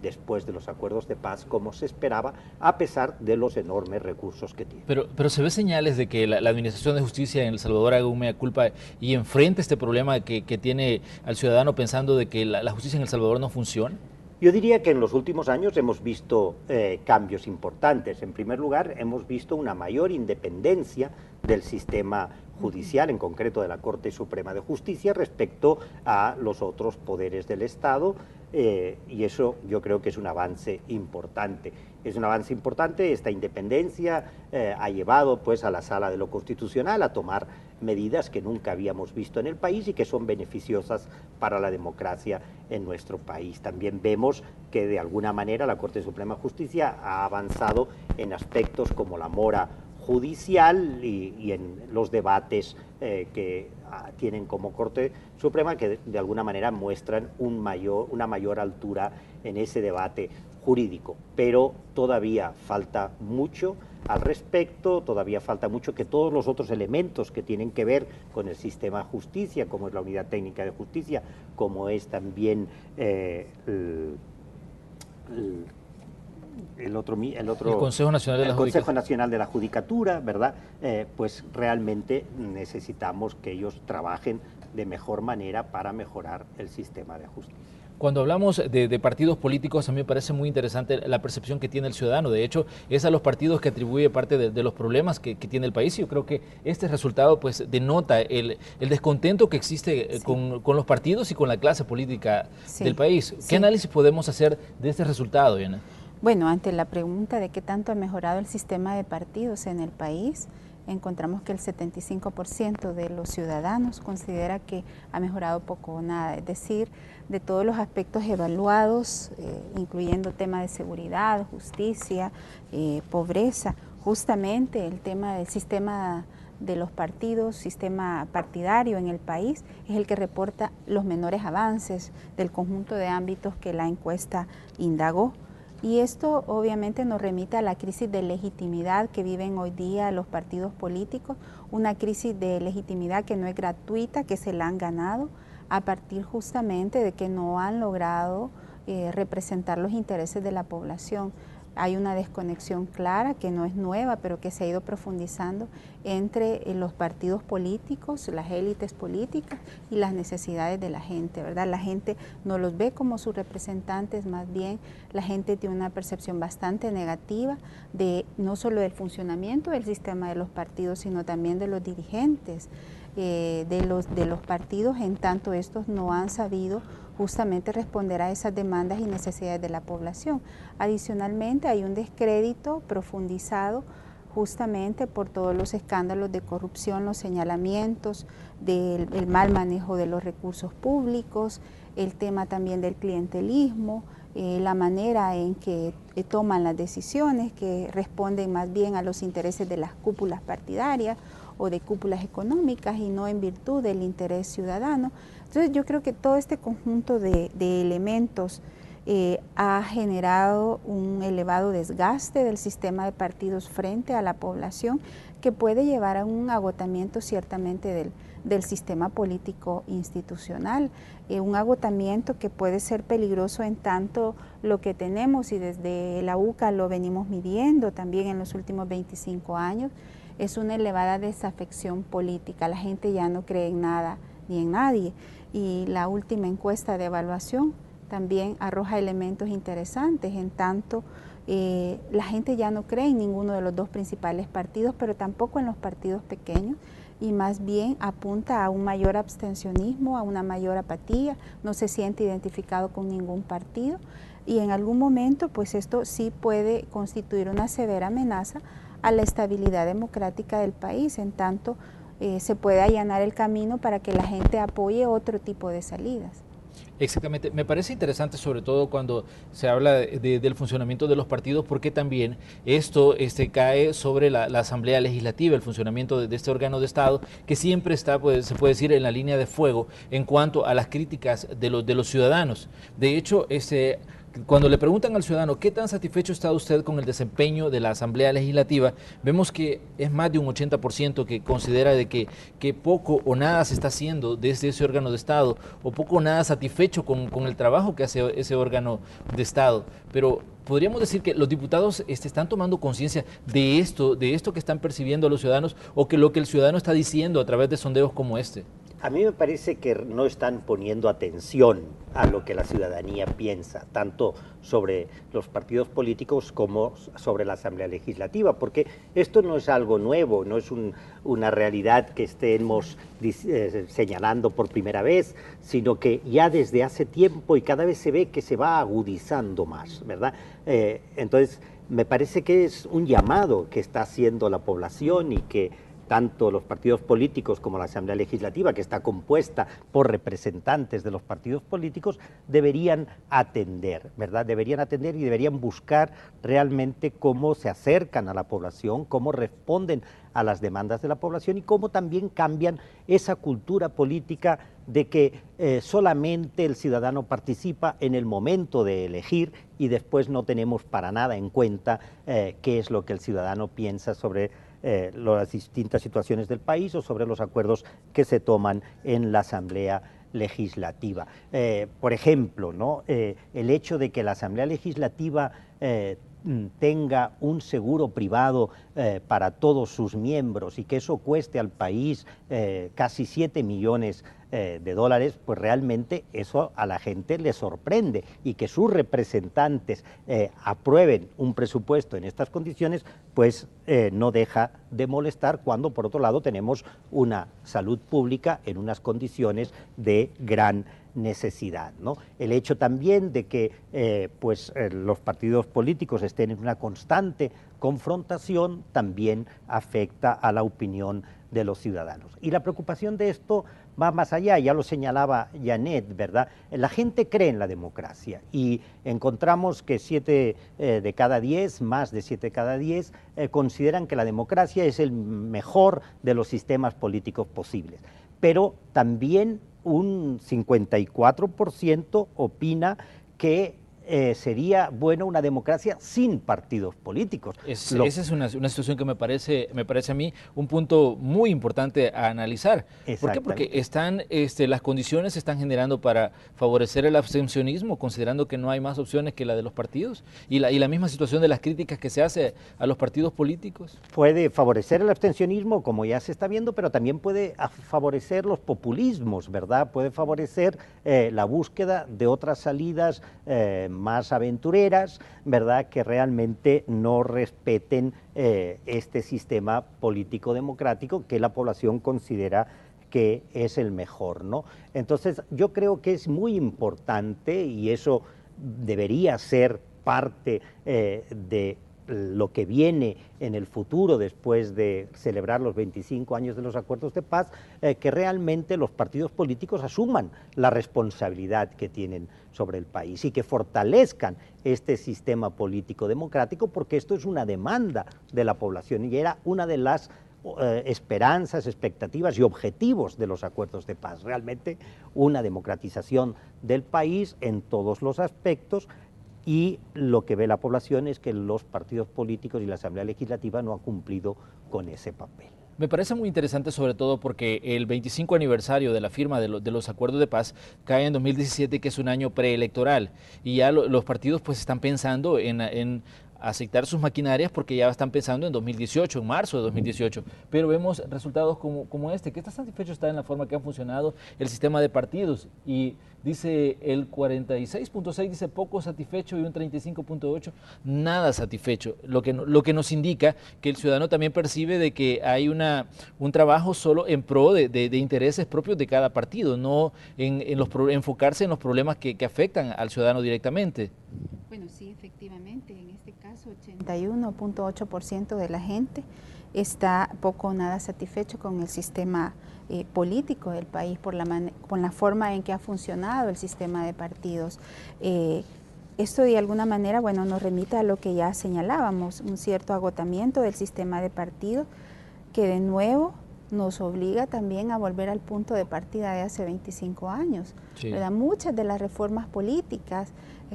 después de los acuerdos de paz como se esperaba, a pesar de los enormes recursos que tiene. Pero se ve señales de que la Administración de Justicia en El Salvador haga un mea culpa y enfrente este problema que tiene al ciudadano pensando de que la justicia en El Salvador no funciona. Yo diría que en los últimos años hemos visto cambios importantes. En primer lugar, hemos visto una mayor independencia del sistema judicial, en concreto de la Corte Suprema de Justicia, respecto a los otros poderes del Estado, y eso yo creo que es un avance importante. Es un avance importante, esta independencia ha llevado pues, a la Sala de lo Constitucional a tomar medidas que nunca habíamos visto en el país y que son beneficiosas para la democracia en nuestro país. También vemos que de alguna manera la Corte Suprema de Justicia ha avanzado en aspectos como la mora judicial y en los debates que tienen como Corte Suprema, que de alguna manera muestran una mayor altura en ese debate jurídico, pero todavía falta mucho al respecto, todavía falta mucho que todos los otros elementos que tienen que ver con el sistema de justicia, como es la Unidad Técnica de Justicia, como es también el Consejo Nacional de la Consejo Nacional de la Judicatura, ¿verdad? Pues realmente necesitamos que ellos trabajen de mejor manera para mejorar el sistema de justicia. Cuando hablamos de partidos políticos, a mí me parece muy interesante la percepción que tiene el ciudadano. De hecho, es a los partidos que atribuye parte de los problemas que tiene el país. Y yo creo que este resultado pues denota el descontento que existe Sí. con los partidos y con la clase política Sí. del país. ¿Qué Sí. análisis podemos hacer de este resultado, Diana? Bueno, ante la pregunta de qué tanto ha mejorado el sistema de partidos en el país, encontramos que el 75% de los ciudadanos considera que ha mejorado poco o nada, es decir, de todos los aspectos evaluados, incluyendo temas de seguridad, justicia, pobreza, justamente el tema del sistema de los partidos, sistema partidario en el país, es el que reporta los menores avances del conjunto de ámbitos que la encuesta indagó. Y esto obviamente nos remite a la crisis de legitimidad que viven hoy día los partidos políticos, una crisis de legitimidad que no es gratuita, que se la han ganado a partir justamente de que no han logrado representar los intereses de la población. Hay una desconexión clara que no es nueva, pero que se ha ido profundizando entre los partidos políticos, las élites políticas y las necesidades de la gente, ¿verdad? La gente no los ve como sus representantes, más bien la gente tiene una percepción bastante negativa de no solo del funcionamiento del sistema de los partidos, sino también de los dirigentes de los partidos, en tanto estos no han sabido justamente responder a esas demandas y necesidades de la población. Adicionalmente, hay un descrédito profundizado justamente por todos los escándalos de corrupción, los señalamientos del mal manejo de los recursos públicos, el tema también del clientelismo, la manera en que toman las decisiones que responden más bien a los intereses de las cúpulas partidarias o de cúpulas económicas y no en virtud del interés ciudadano. Entonces yo creo que todo este conjunto de elementos ha generado un elevado desgaste del sistema de partidos frente a la población que puede llevar a un agotamiento ciertamente del sistema político institucional, un agotamiento que puede ser peligroso en tanto lo que tenemos, y desde la UCA lo venimos midiendo también en los últimos 25 años, es una elevada desafección política. La gente ya no cree en nada ni en nadie, y la última encuesta de evaluación también arroja elementos interesantes, en tanto la gente ya no cree en ninguno de los dos principales partidos, pero tampoco en los partidos pequeños, y más bien apunta a un mayor abstencionismo, a una mayor apatía, no se siente identificado con ningún partido, y en algún momento pues esto sí puede constituir una severa amenaza a la estabilidad democrática del país, en tanto se puede allanar el camino para que la gente apoye otro tipo de salidas. Exactamente, me parece interesante sobre todo cuando se habla del funcionamiento de los partidos, porque también esto cae sobre la Asamblea Legislativa, el funcionamiento de este órgano de Estado, que siempre está, pues, se puede decir, en la línea de fuego en cuanto a las críticas de los ciudadanos. De hecho, cuando le preguntan al ciudadano qué tan satisfecho está usted con el desempeño de la Asamblea Legislativa, vemos que es más de un 80% que considera de que poco o nada se está haciendo desde ese órgano de Estado, o poco o nada satisfecho con el trabajo que hace ese órgano de Estado. Pero podríamos decir que los diputados están tomando conciencia de esto que están percibiendo los ciudadanos, o que lo que el ciudadano está diciendo a través de sondeos como este. A mí me parece que no están poniendo atención a lo que la ciudadanía piensa, tanto sobre los partidos políticos como sobre la Asamblea Legislativa, porque esto no es algo nuevo, no es una realidad que estemos señalando por primera vez, sino que ya desde hace tiempo y cada vez se ve que se va agudizando más, ¿verdad? Entonces, me parece que es un llamado que está haciendo la población, y que tanto los partidos políticos como la Asamblea Legislativa, que está compuesta por representantes de los partidos políticos, deberían atender, ¿verdad? Deberían atender y deberían buscar realmente cómo se acercan a la población, cómo responden a las demandas de la población, y cómo también cambian esa cultura política de que solamente el ciudadano participa en el momento de elegir y después no tenemos para nada en cuenta qué es lo que el ciudadano piensa sobre las distintas situaciones del país o sobre los acuerdos que se toman en la Asamblea Legislativa. Por ejemplo, ¿no? El hecho de que la Asamblea Legislativa tenga un seguro privado para todos sus miembros, y que eso cueste al país casi 7 millones de dólares, pues realmente eso a la gente le sorprende, y que sus representantes aprueben un presupuesto en estas condiciones, pues no deja de molestar, cuando por otro lado tenemos una salud pública en unas condiciones de gran necesidad, ¿no? El hecho también de que los partidos políticos estén en una constante confrontación también afecta a la opinión de los ciudadanos. Y la preocupación de esto va más allá, ya lo señalaba Janet, ¿verdad? La gente cree en la democracia, y encontramos que 7 de cada 10, más de 7 de cada 10, consideran que la democracia es el mejor de los sistemas políticos posibles. Pero también un 54% opina que sería bueno una democracia sin partidos políticos. Esa es una situación que me parece a mí un punto muy importante a analizar. ¿Por qué? Porque las condiciones se están generando para favorecer el abstencionismo, considerando que no hay más opciones que la de los partidos, y la misma situación de las críticas que se hace a los partidos políticos. Puede favorecer el abstencionismo, como ya se está viendo, pero también puede favorecer los populismos, ¿verdad? Puede favorecer la búsqueda de otras salidas más aventureras, ¿verdad?, que realmente no respeten este sistema político democrático que la población considera que es el mejor, ¿no? Entonces, yo creo que es muy importante, y eso debería ser parte de lo que viene en el futuro después de celebrar los 25 años de los acuerdos de paz, que realmente los partidos políticos asuman la responsabilidad que tienen sobre el país y que fortalezcan este sistema político democrático, porque esto es una demanda de la población y era una de las esperanzas, expectativas y objetivos de los acuerdos de paz, realmente una democratización del país en todos los aspectos. Y lo que ve la población es que los partidos políticos y la Asamblea Legislativa no han cumplido con ese papel. Me parece muy interesante, sobre todo porque el 25 aniversario de la firma de los acuerdos de paz cae en 2017, que es un año preelectoral, y ya los partidos pues están pensando en aceptar sus maquinarias, porque ya están pensando en 2018, en marzo de 2018, pero vemos resultados como este, que está satisfecho está en la forma que ha funcionado el sistema de partidos, y dice el 46.6, dice poco satisfecho, y un 35.8 nada satisfecho, lo que nos indica que el ciudadano también percibe de que hay un trabajo solo en pro de intereses propios de cada partido, no enfocarse en los problemas que afectan al ciudadano directamente. Bueno, sí, efectivamente, en este caso 81.8% de la gente está poco o nada satisfecho con el sistema político del país con la forma en que ha funcionado el sistema de partidos. Esto de alguna manera, bueno, nos remite a lo que ya señalábamos, un cierto agotamiento del sistema de partidos que de nuevo nos obliga también a volver al punto de partida de hace 25 años. Sí. ¿Verdad? Muchas de las reformas políticas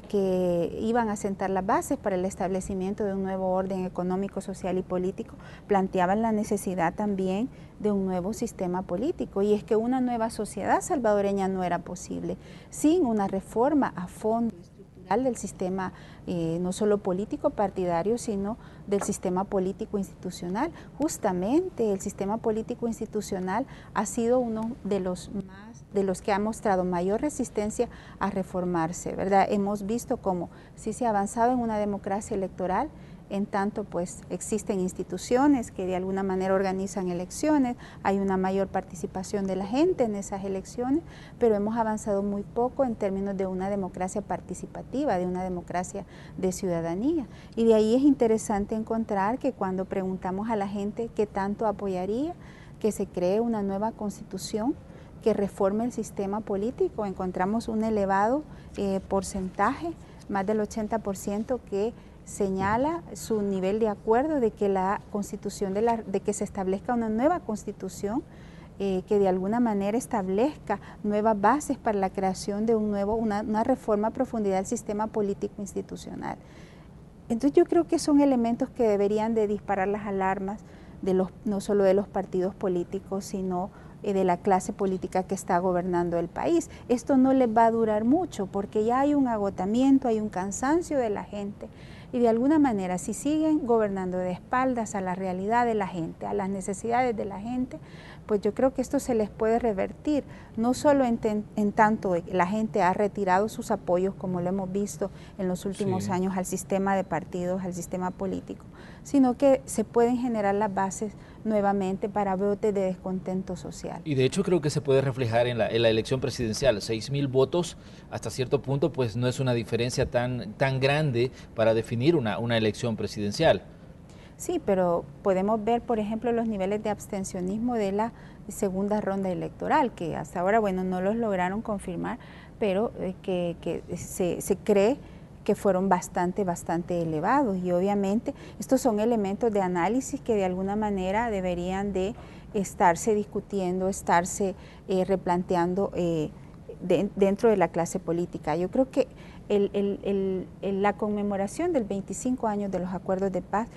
que iban a sentar las bases para el establecimiento de un nuevo orden económico, social y político planteaban la necesidad también de un nuevo sistema político, y es que una nueva sociedad salvadoreña no era posible sin una reforma a fondo estructural del sistema, no solo político partidario, sino del sistema político institucional. Justamente el sistema político institucional ha sido uno de los que ha mostrado mayor resistencia a reformarse, ¿verdad? Hemos visto cómo sí se ha avanzado en una democracia electoral, en tanto pues existen instituciones que de alguna manera organizan elecciones, hay una mayor participación de la gente en esas elecciones, pero hemos avanzado muy poco en términos de una democracia participativa, de una democracia de ciudadanía. Y de ahí es interesante encontrar que cuando preguntamos a la gente qué tanto apoyaría que se cree una nueva constitución que reforme el sistema político, encontramos un elevado porcentaje, más del 80%, que señala su nivel de acuerdo de que la constitución de que se establezca una nueva constitución que de alguna manera establezca nuevas bases para la creación de una reforma a profundidad del sistema político institucional. Entonces yo creo que son elementos que deberían de disparar las alarmas no solo de los partidos políticos, sino de la clase política que está gobernando el país. Esto no les va a durar mucho porque ya hay un agotamiento, hay un cansancio de la gente, y de alguna manera si siguen gobernando de espaldas a la realidad de la gente, a las necesidades de la gente, pues yo creo que esto se les puede revertir, no solo en tanto la gente ha retirado sus apoyos, como lo hemos visto en los últimos años, al sistema de partidos, al sistema político, sino que se pueden generar las bases nuevamente para brotes de descontento social. Y de hecho creo que se puede reflejar en la elección presidencial. 6.000 votos hasta cierto punto pues no es una diferencia tan grande para definir una elección presidencial. Sí, pero podemos ver, por ejemplo, los niveles de abstencionismo de la segunda ronda electoral, que hasta ahora, bueno, no los lograron confirmar, pero que se cree que fueron bastante elevados, y obviamente estos son elementos de análisis que de alguna manera deberían de estarse discutiendo, estarse replanteando dentro de la clase política. Yo creo que la conmemoración del 25 años de los acuerdos de paz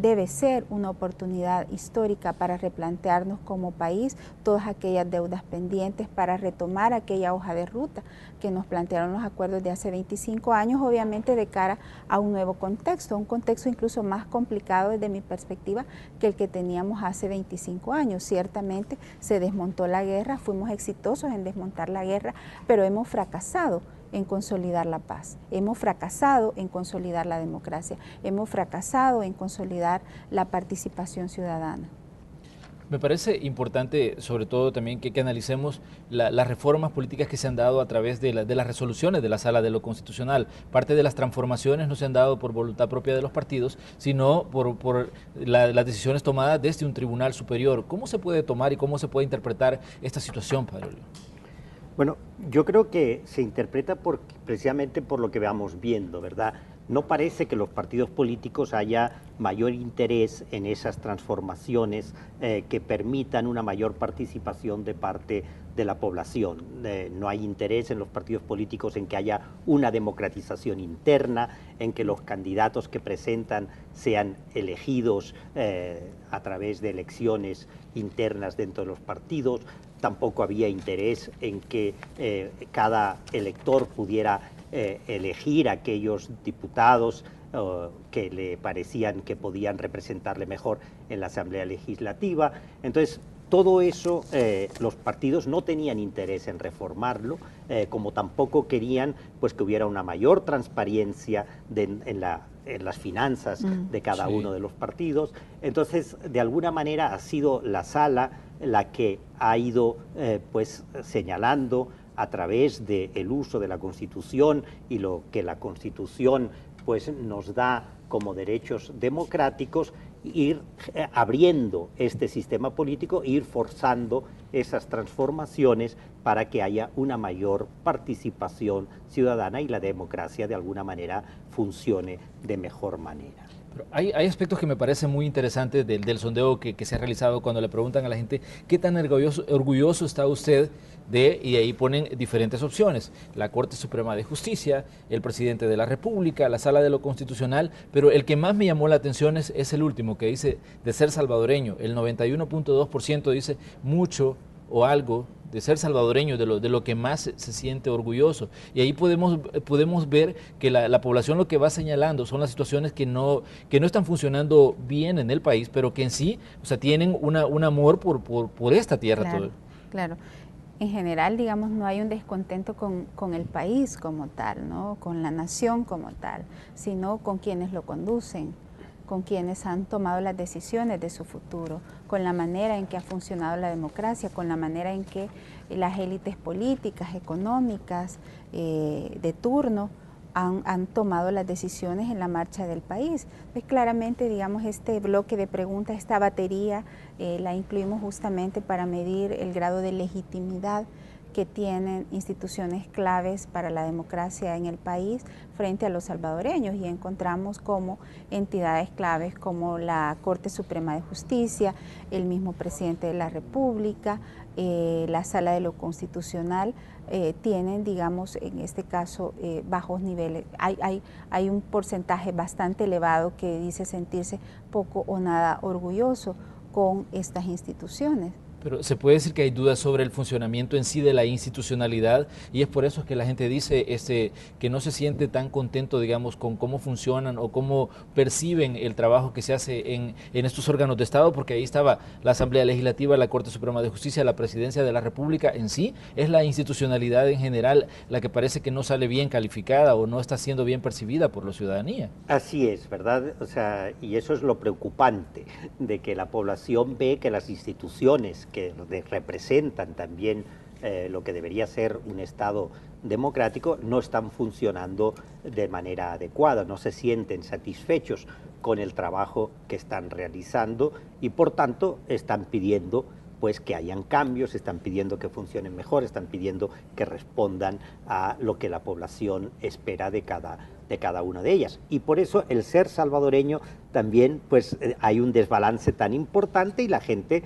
debe ser una oportunidad histórica para replantearnos como país todas aquellas deudas pendientes, para retomar aquella hoja de ruta que nos plantearon los acuerdos de hace 25 años, obviamente de cara a un nuevo contexto, un contexto incluso más complicado desde mi perspectiva que el que teníamos hace 25 años. Ciertamente se desmontó la guerra, fuimos exitosos en desmontar la guerra, pero hemos fracasado en consolidar la paz, hemos fracasado en consolidar la democracia, hemos fracasado en consolidar la participación ciudadana. Me parece importante, sobre todo también, que analicemos las reformas políticas que se han dado a través de las resoluciones de la Sala de lo Constitucional. Parte de las transformaciones no se han dado por voluntad propia de los partidos, sino por las decisiones tomadas desde un tribunal superior. ¿Cómo se puede tomar y cómo se puede interpretar esta situación, Padre Olio? Bueno, yo creo que se interpreta precisamente por lo que vamos viendo, ¿verdad? No parece que los partidos políticos haya mayor interés en esas transformaciones que permitan una mayor participación de parte de la población. No hay interés en los partidos políticos en que haya una democratización interna, en que los candidatos que presentan sean elegidos a través de elecciones internas dentro de los partidos. Tampoco había interés en que cada elector pudiera elegir a aquellos diputados que le parecían que podían representarle mejor en la Asamblea Legislativa. Entonces, todo eso los partidos no tenían interés en reformarlo, como tampoco querían pues que hubiera una mayor transparencia en las finanzas de cada uno de los partidos. Entonces, de alguna manera ha sido la Sala la que ha ido pues señalando a través del uso de la Constitución y lo que la Constitución pues nos da como derechos democráticos, ir abriendo este sistema político, ir forzando esas transformaciones para que haya una mayor participación ciudadana y la democracia de alguna manera funcione de mejor manera. Pero hay aspectos que me parecen muy interesantes del sondeo que se ha realizado cuando le preguntan a la gente qué tan orgulloso está usted de, y ahí ponen diferentes opciones: la Corte Suprema de Justicia, el presidente de la República, la Sala de lo Constitucional, pero el que más me llamó la atención es el último, que dice de ser salvadoreño. El 91.2% dice mucho o algo de ser salvadoreño, de lo que más se siente orgulloso. Y ahí podemos ver que la población lo que va señalando son las situaciones que no están funcionando bien en el país, pero que en sí, o sea, tienen un amor por esta tierra. Claro, todo. Claro. En general, digamos, no hay un descontento con el país como tal, ¿no? Con la nación como tal, sino con quienes lo conducen, con quienes han tomado las decisiones de su futuro, con la manera en que ha funcionado la democracia, con la manera en que las élites políticas, económicas, de turno, han tomado las decisiones en la marcha del país. Pues claramente, digamos, este bloque de preguntas, esta batería, la incluimos justamente para medir el grado de legitimidad que tienen instituciones claves para la democracia en el país frente a los salvadoreños, y encontramos como entidades claves como la Corte Suprema de Justicia, el mismo presidente de la República, la Sala de lo Constitucional, tienen, digamos, en este caso, bajos niveles. Hay un porcentaje bastante elevado que dice sentirse poco o nada orgulloso con estas instituciones. Pero se puede decir que hay dudas sobre el funcionamiento en sí de la institucionalidad y es por eso que la gente dice que no se siente tan contento, digamos, con cómo funcionan o cómo perciben el trabajo que se hace en estos órganos de Estado, porque ahí estaba la Asamblea Legislativa, la Corte Suprema de Justicia, la Presidencia de la República. En sí es la institucionalidad en general la que parece que no sale bien calificada o no está siendo bien percibida por la ciudadanía. Así es, ¿verdad? O sea, y eso es lo preocupante, de que la población ve que las instituciones que representan también lo que debería ser un Estado democrático no están funcionando de manera adecuada, no se sienten satisfechos con el trabajo que están realizando y por tanto están pidiendo pues que hayan cambios, están pidiendo que funcionen mejor, están pidiendo que respondan a lo que la población espera de cada una de ellas. Y por eso el ser salvadoreño también pues hay un desbalance tan importante y la gente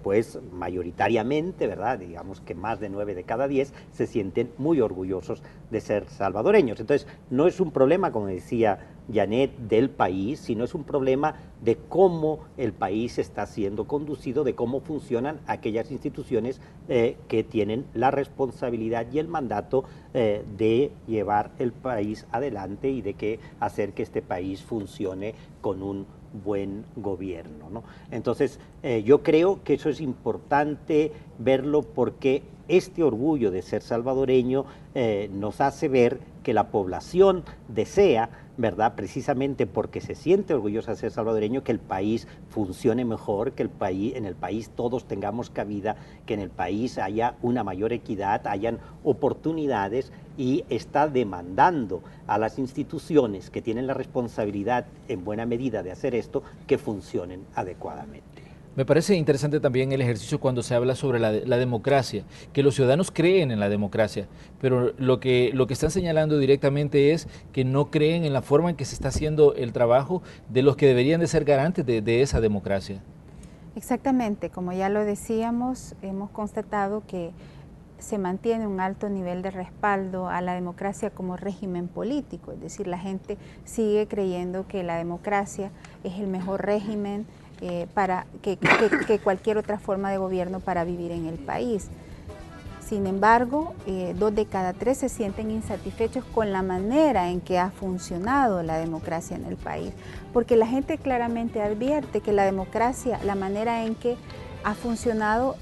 pues mayoritariamente, ¿verdad? Digamos que más de 9 de cada 10 se sienten muy orgullosos de ser salvadoreños. Entonces no es un problema, como decía Janet, del país, sino es un problema de cómo el país está siendo conducido, de cómo funcionan aquellas instituciones que tienen la responsabilidad y el mandato de llevar el país adelante y de hacer que este país funcione con un buen gobierno, ¿no? Entonces, yo creo que eso es importante verlo porque este orgullo de ser salvadoreño nos hace ver que la población desea, ¿verdad? Precisamente porque se siente orgullosa de ser salvadoreño, que el país funcione mejor, que en el país todos tengamos cabida, que en el país haya una mayor equidad, hayan oportunidades y está demandando a las instituciones que tienen la responsabilidad en buena medida de hacer esto, que funcionen adecuadamente. Me parece interesante también el ejercicio cuando se habla sobre la democracia, que los ciudadanos creen en la democracia, pero lo que están señalando directamente es que no creen en la forma en que se está haciendo el trabajo de los que deberían de ser garantes de esa democracia. Exactamente, como ya lo decíamos, hemos constatado que se mantiene un alto nivel de respaldo a la democracia como régimen político, es decir, la gente sigue creyendo que la democracia es el mejor régimen para que cualquier otra forma de gobierno para vivir en el país. Sin embargo, 2 de cada 3 se sienten insatisfechos con la manera en que ha funcionado la democracia en el país, porque la gente claramente advierte que la democracia, la manera en que ha funcionado,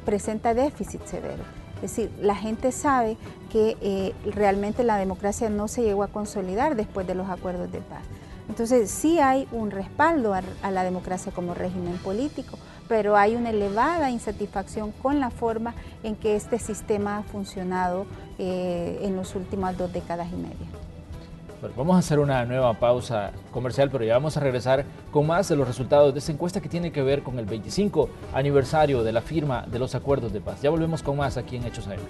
presenta déficit severo. Es decir, la gente sabe que realmente la democracia no se llegó a consolidar después de los acuerdos de paz. Entonces sí hay un respaldo a la democracia como régimen político, pero hay una elevada insatisfacción con la forma en que este sistema ha funcionado en las últimas 2 décadas y media. Bueno, vamos a hacer una nueva pausa comercial, pero ya vamos a regresar con más de los resultados de esta encuesta que tiene que ver con el 25 aniversario de la firma de los acuerdos de paz. Ya volvemos con más aquí en Hechos AM.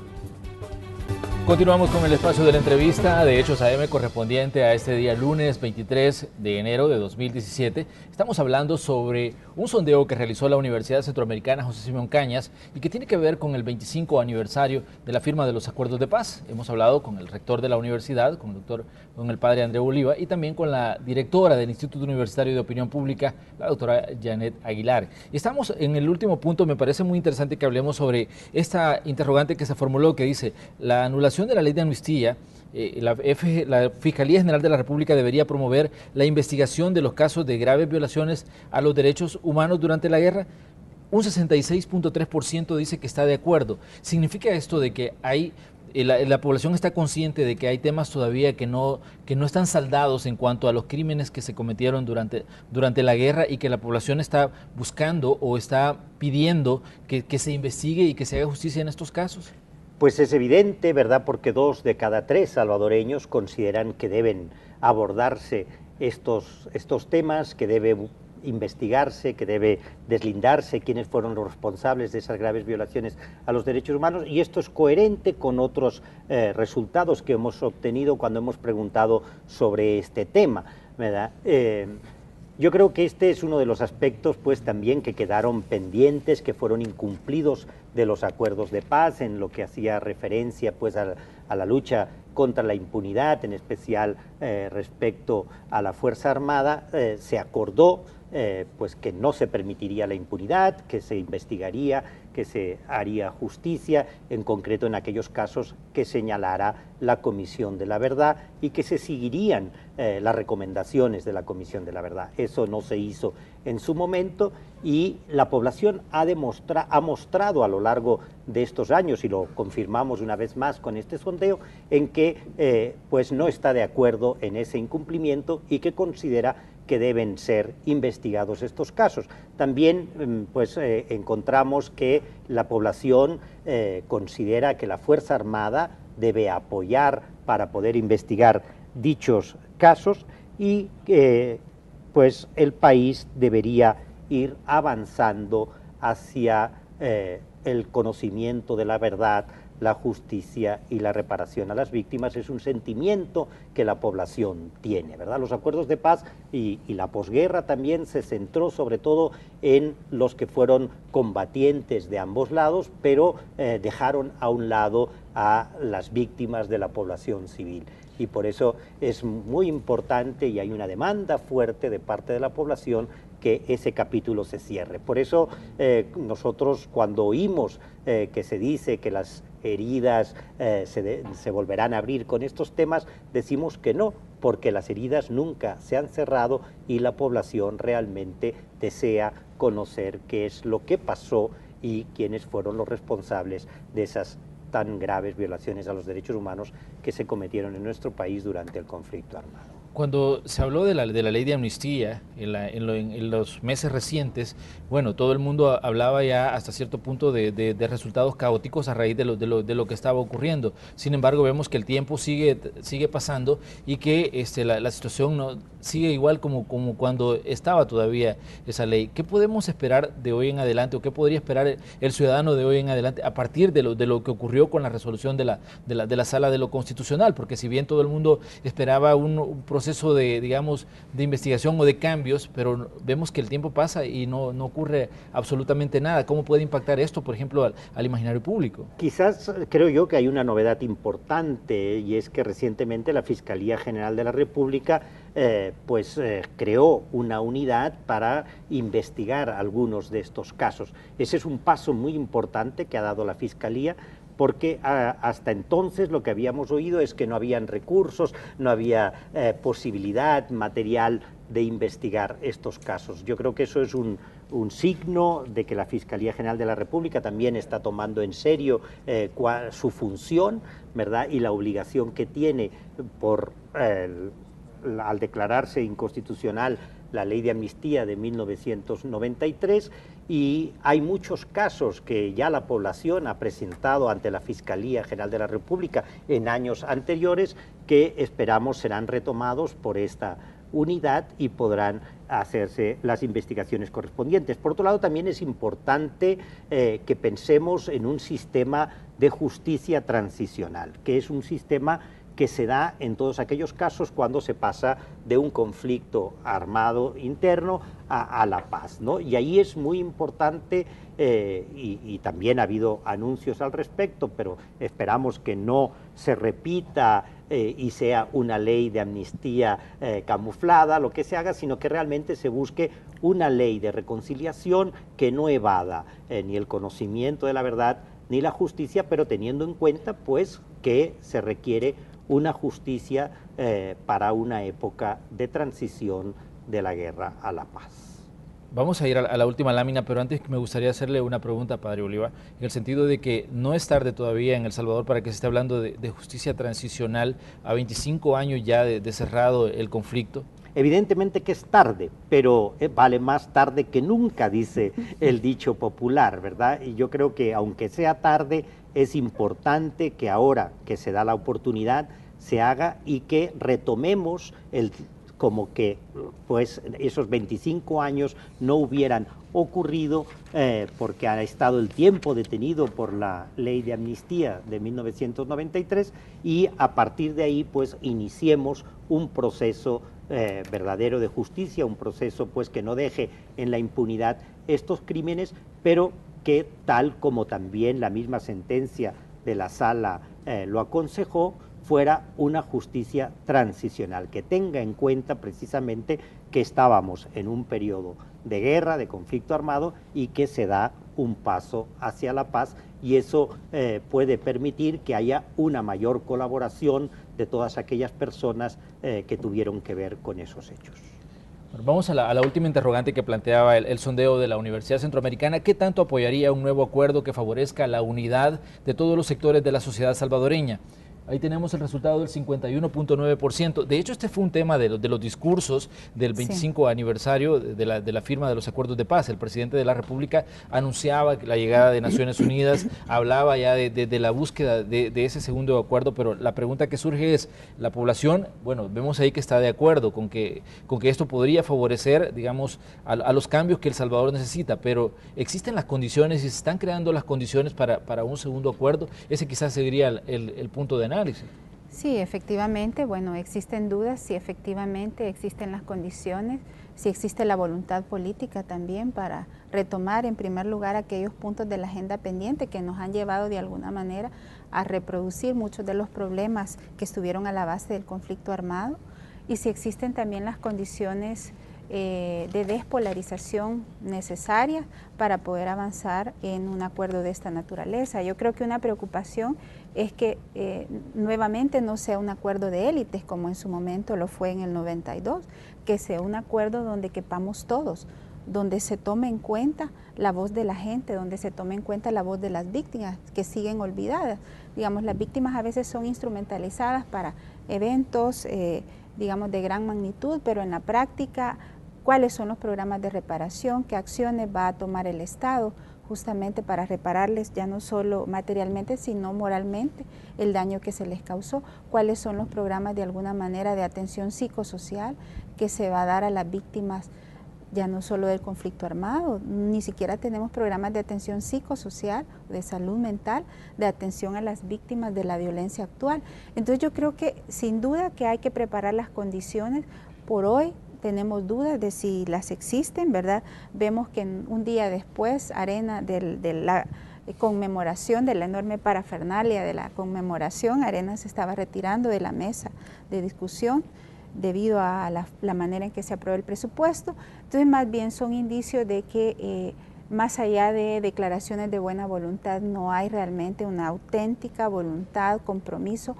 Continuamos con el espacio de la entrevista de Hechos AM correspondiente a este día lunes 23 de enero de 2017. Estamos hablando sobre un sondeo que realizó la Universidad Centroamericana José Simón Cañas y que tiene que ver con el 25 aniversario de la firma de los acuerdos de paz. Hemos hablado con el rector de la universidad, con el padre Andreu Oliva y también con la directora del Instituto Universitario de Opinión Pública, la doctora Janet Aguilar. Y estamos en el último punto. Me parece muy interesante que hablemos sobre esta interrogante que se formuló, que dice: la anulación de la ley de amnistía, la Fiscalía General de la República debería promover la investigación de los casos de graves violaciones a los derechos humanos durante la guerra. Un 66.3% dice que está de acuerdo. ¿Significa esto de que la población está consciente de que hay temas todavía que no están saldados en cuanto a los crímenes que se cometieron durante la guerra y que la población está buscando o está pidiendo que se investigue y que se haga justicia en estos casos? Pues es evidente, ¿verdad? Porque 2 de cada 3 salvadoreños consideran que deben abordarse estos temas, que debe investigarse, que debe deslindarse quiénes fueron los responsables de esas graves violaciones a los derechos humanos, y esto es coherente con otros resultados que hemos obtenido cuando hemos preguntado sobre este tema, ¿verdad? Yo creo que este es uno de los aspectos pues también que quedaron pendientes, que fueron incumplidos de los acuerdos de paz, en lo que hacía referencia pues a la lucha contra la impunidad, en especial respecto a la Fuerza Armada. Se acordó pues que no se permitiría la impunidad, que se investigaría, que se haría justicia, en concreto en aquellos casos que señalara la Comisión de la Verdad y que se seguirían las recomendaciones de la Comisión de la Verdad. Eso no se hizo en su momento y la población ha mostrado a lo largo de estos años, y lo confirmamos una vez más con este sondeo, en que pues no está de acuerdo en ese incumplimiento y que considera que deben ser investigados estos casos. También pues encontramos que la población considera que la Fuerza Armada debe apoyar para poder investigar dichos casos y que pues el país debería ir avanzando hacia el conocimiento de la verdad, la justicia y la reparación a las víctimas. Es un sentimiento que la población tiene, ¿verdad? Los acuerdos de paz y la posguerra también se centró sobre todo en los que fueron combatientes de ambos lados, pero dejaron a un lado a las víctimas de la población civil. Y por eso es muy importante y hay una demanda fuerte de parte de la población que ese capítulo se cierre. Por eso nosotros cuando oímos que se dice que las heridas se volverán a abrir con estos temas, decimos que no, porque las heridas nunca se han cerrado y la población realmente desea conocer qué es lo que pasó y quiénes fueron los responsables de esas tan graves violaciones a los derechos humanos que se cometieron en nuestro país durante el conflicto armado. Cuando se habló de la ley de amnistía en los meses recientes, bueno, todo el mundo hablaba ya hasta cierto punto de resultados caóticos a raíz de lo que estaba ocurriendo. Sin embargo, vemos que el tiempo sigue pasando y que la situación no sigue igual como cuando estaba todavía esa ley. ¿Qué podemos esperar de hoy en adelante o qué podría esperar el ciudadano de hoy en adelante a partir de lo que ocurrió con la resolución de la Sala de lo Constitucional? Porque si bien todo el mundo esperaba un proceso de investigación o de cambios, pero vemos que el tiempo pasa y no ocurre absolutamente nada. ¿Cómo puede impactar esto, por ejemplo, al imaginario público? Quizás creo yo que hay una novedad importante y es que recientemente la Fiscalía General de la República creó una unidad para investigar algunos de estos casos. Ese es un paso muy importante que ha dado la Fiscalía, porque hasta entonces lo que habíamos oído es que no habían recursos, no había posibilidad material de investigar estos casos. Yo creo que eso es un signo de que la Fiscalía General de la República también está tomando en serio su función, ¿verdad? Y la obligación que tiene al declararse inconstitucional la Ley de Amnistía de 1993, y hay muchos casos que ya la población ha presentado ante la Fiscalía General de la República en años anteriores que esperamos serán retomados por esta unidad y podrán hacerse las investigaciones correspondientes. Por otro lado, también es importante que pensemos en un sistema de justicia transicional, que es un sistema que se da en todos aquellos casos cuando se pasa de un conflicto armado interno a la paz, ¿no? Y ahí es muy importante, y también ha habido anuncios al respecto, pero esperamos que no se repita y sea una ley de amnistía camuflada, lo que se haga, sino que realmente se busque una ley de reconciliación que no evada ni el conocimiento de la verdad ni la justicia, pero teniendo en cuenta pues que se requiere una justicia para una época de transición de la guerra a la paz. Vamos a ir a la última lámina, pero antes me gustaría hacerle una pregunta, Padre Oliva, en el sentido de que no es tarde todavía en El Salvador para que se esté hablando de justicia transicional a 25 años ya de cerrado el conflicto. Evidentemente que es tarde, pero vale más tarde que nunca, dice el dicho popular, ¿verdad? Y yo creo que aunque sea tarde, es importante que ahora que se da la oportunidad se haga y que retomemos como que pues esos 25 años no hubieran ocurrido porque ha estado el tiempo detenido por la Ley de Amnistía de 1993 y a partir de ahí pues iniciemos un proceso verdadero de justicia, un proceso pues que no deje en la impunidad estos crímenes, pero que tal como también la misma sentencia de la Sala lo aconsejó, fuera una justicia transicional, que tenga en cuenta precisamente que estábamos en un periodo de guerra, de conflicto armado, y que se da un paso hacia la paz, y eso puede permitir que haya una mayor colaboración de todas aquellas personas que tuvieron que ver con esos hechos. Bueno, vamos a la última interrogante que planteaba el sondeo de la Universidad Centroamericana. ¿Qué tanto apoyaría un nuevo acuerdo que favorezca la unidad de todos los sectores de la sociedad salvadoreña? Ahí tenemos el resultado del 51.9%. De hecho, este fue un tema de los discursos del 25 aniversario de la firma de los acuerdos de paz. El presidente de la República anunciaba la llegada de Naciones Unidas, hablaba ya de la búsqueda de ese segundo acuerdo, pero la pregunta que surge es, la población, bueno, vemos ahí que está de acuerdo con que esto podría favorecer, digamos, a los cambios que El Salvador necesita, pero ¿existen las condiciones y se están creando las condiciones para un segundo acuerdo? Ese quizás sería el punto de análisis. Sí, efectivamente, bueno, existen dudas si efectivamente existen las condiciones, si existe la voluntad política también para retomar en primer lugar aquellos puntos de la agenda pendiente que nos han llevado de alguna manera a reproducir muchos de los problemas que estuvieron a la base del conflicto armado, y si existen también las condiciones de despolarización necesarias para poder avanzar en un acuerdo de esta naturaleza. Yo creo que una preocupación es que nuevamente no sea un acuerdo de élites como en su momento lo fue en el 92, que sea un acuerdo donde quepamos todos, donde se tome en cuenta la voz de la gente, donde se tome en cuenta la voz de las víctimas que siguen olvidadas. Digamos, las víctimas a veces son instrumentalizadas para eventos, digamos, de gran magnitud, pero en la práctica, ¿cuáles son los programas de reparación? ¿Qué acciones va a tomar el Estado justamente para repararles ya no solo materialmente, sino moralmente el daño que se les causó? ¿Cuáles son los programas de alguna manera de atención psicosocial que se va a dar a las víctimas ya no solo del conflicto armado? Ni siquiera tenemos programas de atención psicosocial, de salud mental, de atención a las víctimas de la violencia actual. Entonces yo creo que sin duda que hay que preparar las condiciones. Por hoy tenemos dudas de si las existen, ¿verdad? Vemos que un día después, Arena de la conmemoración, de la enorme parafernalia de la conmemoración, Arena se estaba retirando de la mesa de discusión debido a la manera en que se aprueba el presupuesto. Entonces más bien son indicios de que más allá de declaraciones de buena voluntad, no hay realmente una auténtica voluntad, compromiso,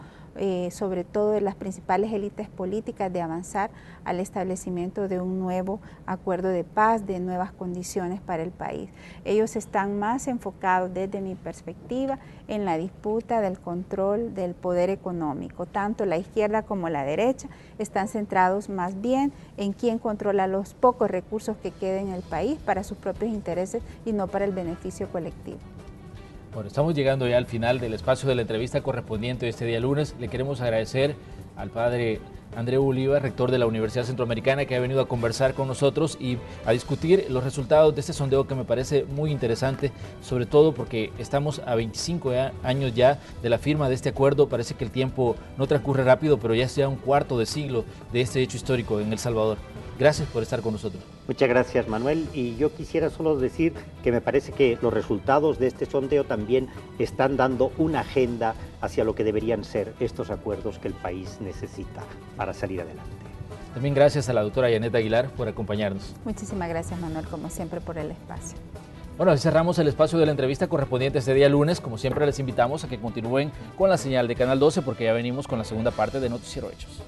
sobre todo de las principales élites políticas, de avanzar al establecimiento de un nuevo acuerdo de paz, de nuevas condiciones para el país. Ellos están más enfocados, desde mi perspectiva, en la disputa del control del poder económico. Tanto la izquierda como la derecha están centrados más bien en quién controla los pocos recursos que queden en el país para sus propios intereses y no para el beneficio colectivo. Bueno, estamos llegando ya al final del espacio de la entrevista correspondiente de este día lunes. Le queremos agradecer al padre Andreu Oliva, rector de la Universidad Centroamericana, que ha venido a conversar con nosotros y a discutir los resultados de este sondeo que me parece muy interesante, sobre todo porque estamos a 25 años ya de la firma de este acuerdo. Parece que el tiempo no transcurre rápido, pero ya es ya un cuarto de siglo de este hecho histórico en El Salvador. Gracias por estar con nosotros. Muchas gracias, Manuel. Y yo quisiera solo decir que me parece que los resultados de este sondeo también están dando una agenda hacia lo que deberían ser estos acuerdos que el país necesita para salir adelante. También gracias a la doctora Yanet Aguilar por acompañarnos. Muchísimas gracias, Manuel, como siempre, por el espacio. Bueno, así cerramos el espacio de la entrevista correspondiente este día lunes. Como siempre, les invitamos a que continúen con la señal de Canal 12 porque ya venimos con la segunda parte de Noticiero Hechos.